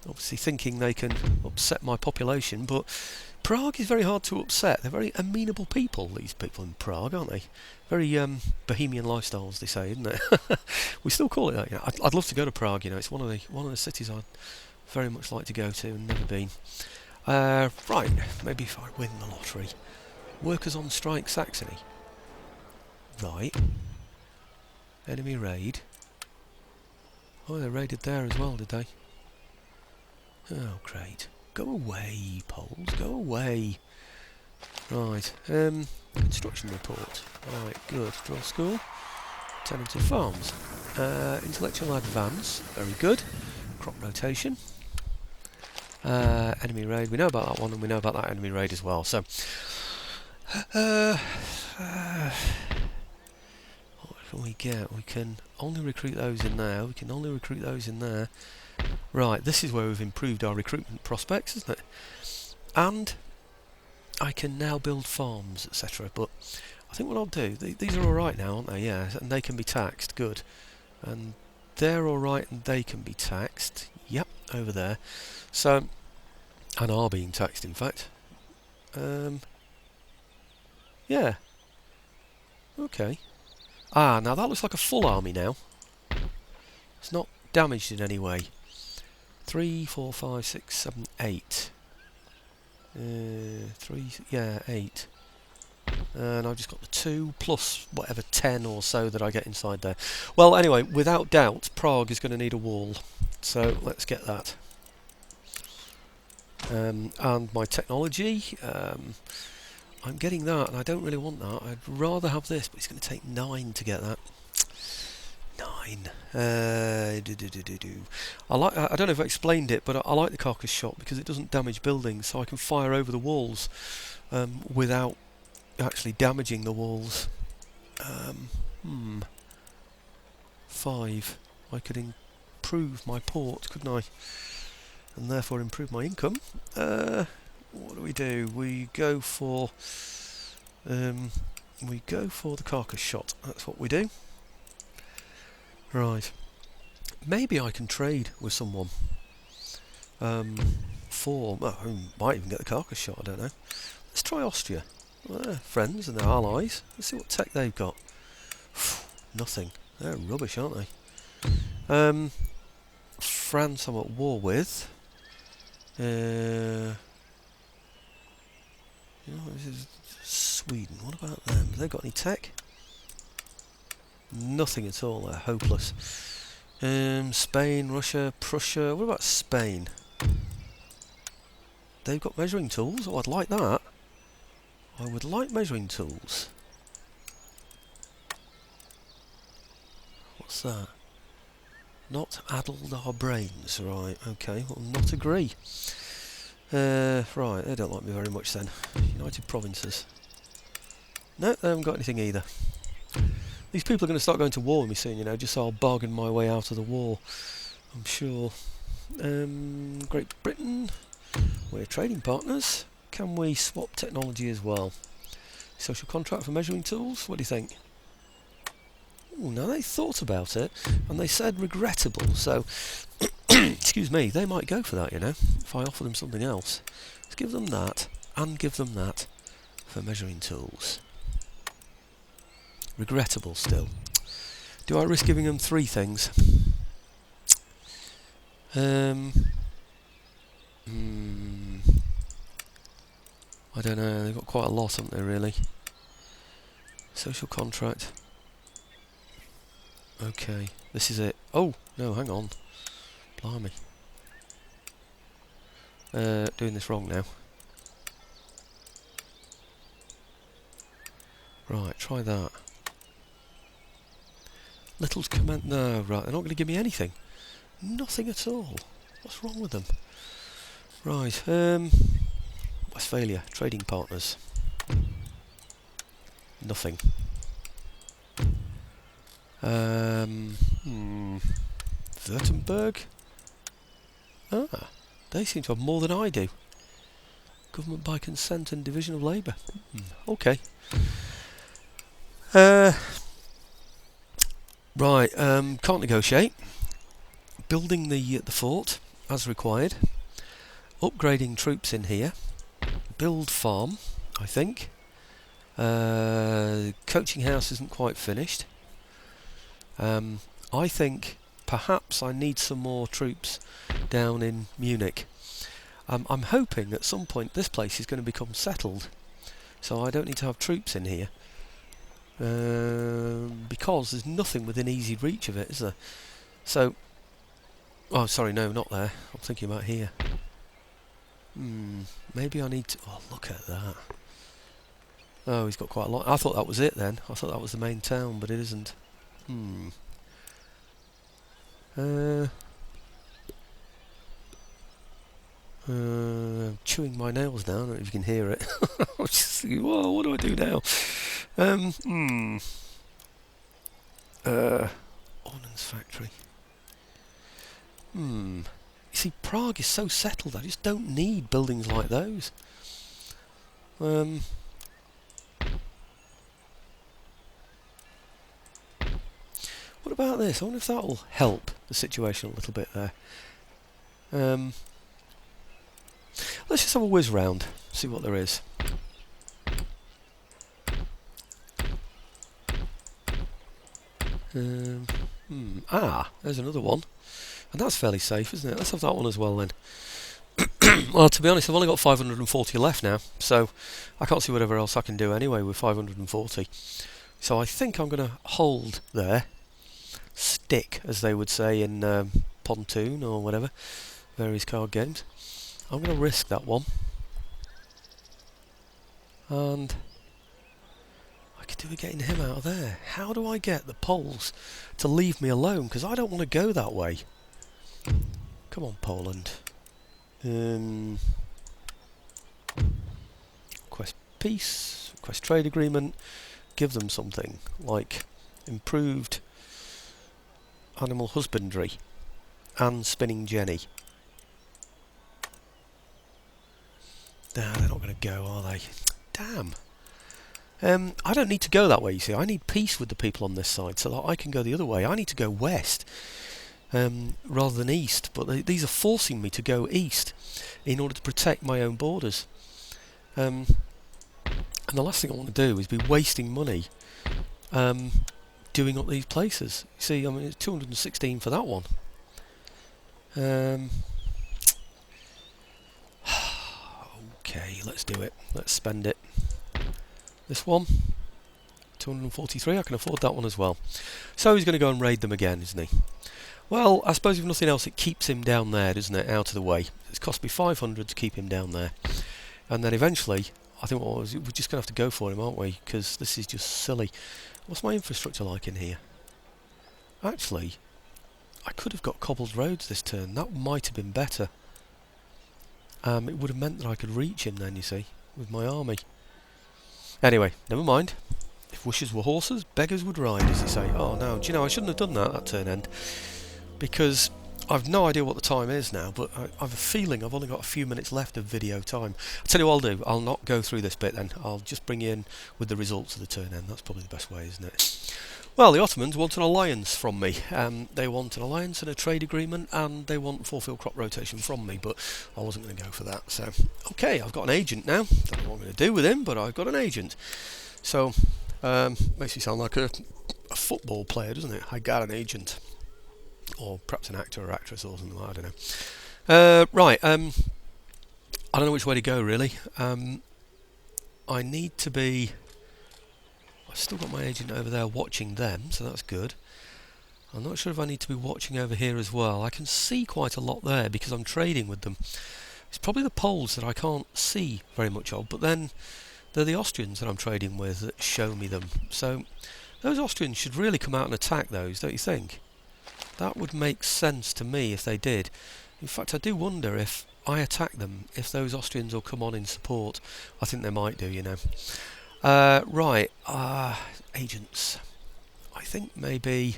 Obviously thinking they can upset my population, but Prague is very hard to upset. They're very amenable people, these people in Prague, aren't they? Very bohemian lifestyles, they say, isn't it? We still call it that. You know, I'd love to go to Prague. You know, it's one of the cities I'd very much like to go to and never been. Right, maybe if I win the lottery. Workers on strike, Saxony. Right. Enemy raid. Oh, they raided there as well, did they? Oh, great. Go away, Poles, go away. Right, construction report. Right, good. Drill school. Tenanted farms. Intellectual advance. Very good. Crop rotation. Enemy raid. We know about that one, and we know about that enemy raid as well. So, what can we get? We can only recruit those in there. We can only recruit those in there. Right, this is where we've improved our recruitment prospects, isn't it? And I can now build farms, etc. But I think what I'll do, these are alright now, aren't they? Yeah, and they can be taxed, good. And they're alright and they can be taxed. Yep, over there. So, and are being taxed in fact. Yeah. Okay. Ah, now that looks like a full army now. It's not damaged in any way. 3, 4, 5, 6, 7, 8. 8. And I've just got the 2 plus whatever 10 or so that I get inside there. Well, anyway, without doubt, Prague is going to need a wall. So let's get that. And my technology, I'm getting that, and I don't really want that. I'd rather have this, but it's going to take 9 to get that. 9. I don't know if I explained it, but I like the carcass shot because it doesn't damage buildings, so I can fire over the walls without actually damaging the walls. 5. I could improve my port, couldn't I? And therefore improve my income. What do? We go for the carcass shot. That's what we do. Right. Maybe I can trade with someone. Well, I might even get the carcass shot, I don't know. Let's try Austria. Well, they're friends and they're allies. Let's see what tech they've got. Nothing. They're rubbish, aren't they? France I'm at war with. This is Sweden. What about them? Have they got any tech? Nothing at all. They're hopeless. Spain, Russia, Prussia. What about Spain? They've got measuring tools. Oh, I'd like that. I would like measuring tools. What's that? Not addled our brains. Right, okay. Well, not agree. Right, they don't like me very much then. United Provinces. No, they haven't got anything either. These people are going to start going to war with me soon, you know, just so I'll bargain my way out of the war, I'm sure. Great Britain, we're trading partners. Can we swap technology as well? Social contract for measuring tools, what do you think? Ooh, now they thought about it, and they said regrettable, so, excuse me, they might go for that, you know, if I offer them something else. Let's give them that, and give them that for measuring tools. Regrettable still. Do I risk giving them 3 things? I don't know, they've got quite a lot, haven't they, really? Social contract. Okay, this is it. Oh, no, hang on. Blimey. Doing this wrong now. Right, try that. Little's command. No, right, they're not going to give me anything. Nothing at all. What's wrong with them? Right, Westphalia, trading partners. Nothing. Württemberg? Ah, they seem to have more than I do. Government by consent and division of labour. Okay. Right, can't negotiate. Building the fort as required. Upgrading troops in here. Build farm, I think. Coaching house isn't quite finished. I think perhaps I need some more troops down in Munich. I'm hoping at some point this place is going to become settled, so I don't need to have troops in here, because there's nothing within easy reach of it, is there? So, oh sorry, no, not there. I'm thinking about here. Maybe I need to... Oh, look at that. Oh, he's got quite a lot. I thought that was it then. I thought that was the main town, but it isn't. Chewing my nails down. I don't know if you can hear it. I'm just thinking, whoa, what do I do now? Ordnance factory. You see, Prague is so settled, I just don't need buildings like those. What about this? I wonder if that'll help the situation a little bit there. Let's just have a whiz round, see what there is. There's another one. And that's fairly safe, isn't it? Let's have that one as well then. Well, to be honest, I've only got 540 left now, so I can't see whatever else I can do anyway with 540. So I think I'm going to hold there. Stick, as they would say in Pontoon or whatever, various card games. I'm going to risk that one. And I could do with getting him out of there. How do I get the Poles to leave me alone? Because I don't want to go that way. Come on, Poland. Request peace, request trade agreement, give them something like improved animal husbandry and spinning jenny. Nah, they're not going to go, are they? Damn. I don't need to go that way, you see. I need peace with the people on this side so that I can go the other way. I need to go west rather than east, but these are forcing me to go east in order to protect my own borders. And the last thing I want to do is be wasting money doing up these places. You see, I mean, it's 216 for that one. Okay, let's do it. Let's spend it. This one, 243, I can afford that one as well. So he's going to go and raid them again, isn't he? Well, I suppose if nothing else, it keeps him down there, doesn't it, out of the way. It's cost me 500 to keep him down there. And then eventually, I think we're just going to have to go for him, aren't we? Because this is just silly. What's my infrastructure like in here? Actually, I could have got cobbled roads this turn. That might have been better. It would have meant that I could reach him then, you see, with my army. Anyway, never mind. If wishes were horses, beggars would ride, as they say. Oh no, do you know, I shouldn't have done that turn end. Because I've no idea what the time is now, but I have a feeling I've only got a few minutes left of video time. I'll tell you what I'll do, I'll not go through this bit then. I'll just bring you in with the results of the turn end. That's probably the best way, isn't it? Well, the Ottomans want an alliance from me. They want an alliance and a trade agreement, and they want 4-field crop rotation from me, but I wasn't going to go for that. So, okay, I've got an agent now. Don't know what I'm going to do with him, but I've got an agent. So, makes me sound like a football player, doesn't it? I got an agent. Or perhaps an actor or actress or something, I don't know. Right, I don't know which way to go, really. I need to be... I've still got my agent over there watching them, so that's good. I'm not sure if I need to be watching over here as well. I can see quite a lot there because I'm trading with them. It's probably the Poles that I can't see very much of, but then they're the Austrians that I'm trading with that show me them. So those Austrians should really come out and attack those, don't you think? That would make sense to me if they did. In fact, I do wonder if I attack them, if those Austrians will come on in support. I think they might do, you know. Right, agents. I think maybe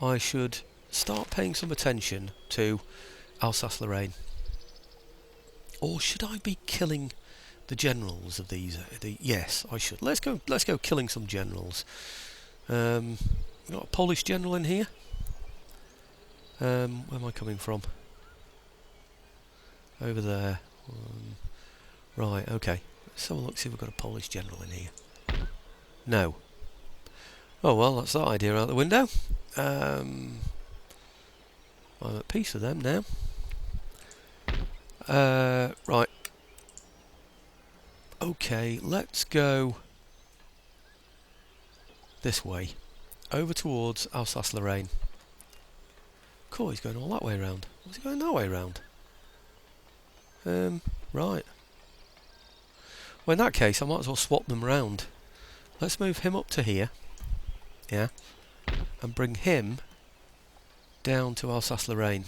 I should start paying some attention to Alsace-Lorraine. Or should I be killing the generals of these? Yes, I should. Let's go killing some generals. Got a Polish general in here. Where am I coming from? Over there. Right, okay. Let's have a look, see if we've got a Polish general in here. No. Oh well, that's that idea out the window. I'm at peace with them now. Right. Okay, let's go this way. Over towards Alsace-Lorraine. Cool, he's going all that way around. What's he going that way around? Right. Well, in that case, I might as well swap them round. Let's move him up to here. Yeah. And bring him down to Alsace-Lorraine.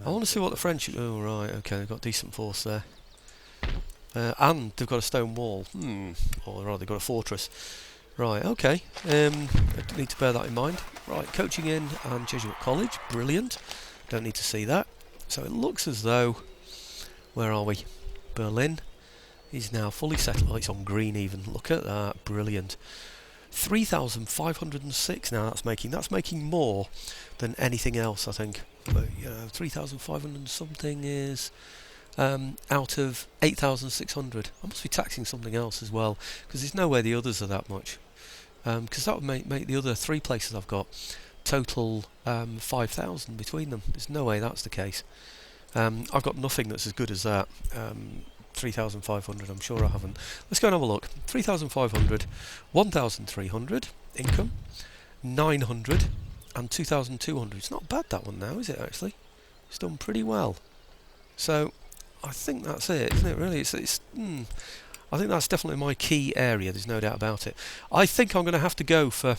I want to see what the French... Oh, right, okay, they've got decent force there. And they've got a stone wall. Or rather, they've got a fortress. Right, okay. I need to bear that in mind. Right, coaching in and Jesuit College. Brilliant. Don't need to see that. So it looks as though... Where are we? Berlin is now fully settled. Oh, it's on green even. Look at that. Brilliant. 3,506 now. That's making more than anything else, I think. But, 3,500 and something is out of 8,600. I must be taxing something else as well, because there's no way the others are that much. Because that would make the other three places I've got total 5,000 between them. There's no way that's the case. I've got nothing that's as good as that. 3,500, I'm sure I haven't. Let's go and have a look. 3,500, 1,300 income, 900 and 2,200. It's not bad, that one now, is it actually? It's done pretty well. So I think that's it, isn't it really? I think that's definitely my key area, there's no doubt about it. I think I'm going to have to go for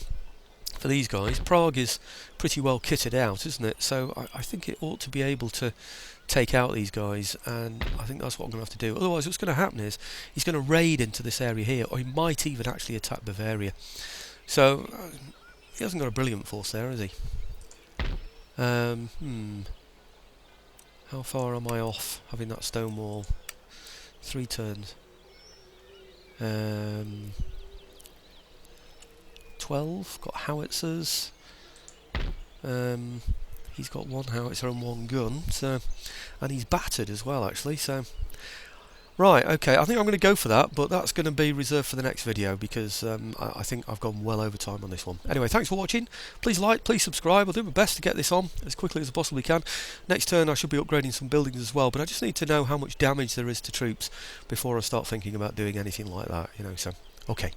these guys. Prague is pretty well kitted out, isn't it? So I think it ought to be able to take out these guys, and I think that's what I'm going to have to do. Otherwise, what's going to happen is he's going to raid into this area here, or he might even actually attack Bavaria. So he hasn't got a brilliant force there, has he? How far am I off having that stone wall? 3 turns. 12. Got howitzers. He's got 1 howitzer and 1 gun, so, and he's battered as well actually, so right, okay, I think I'm going to go for that, but that's going to be reserved for the next video, because I think I've gone well over time on this one. Anyway, thanks for watching. Please like, please subscribe. I'll do my best to get this on as quickly as I possibly can. Next turn I should be upgrading some buildings as well, but I just need to know how much damage there is to troops before I start thinking about doing anything like that, so okay.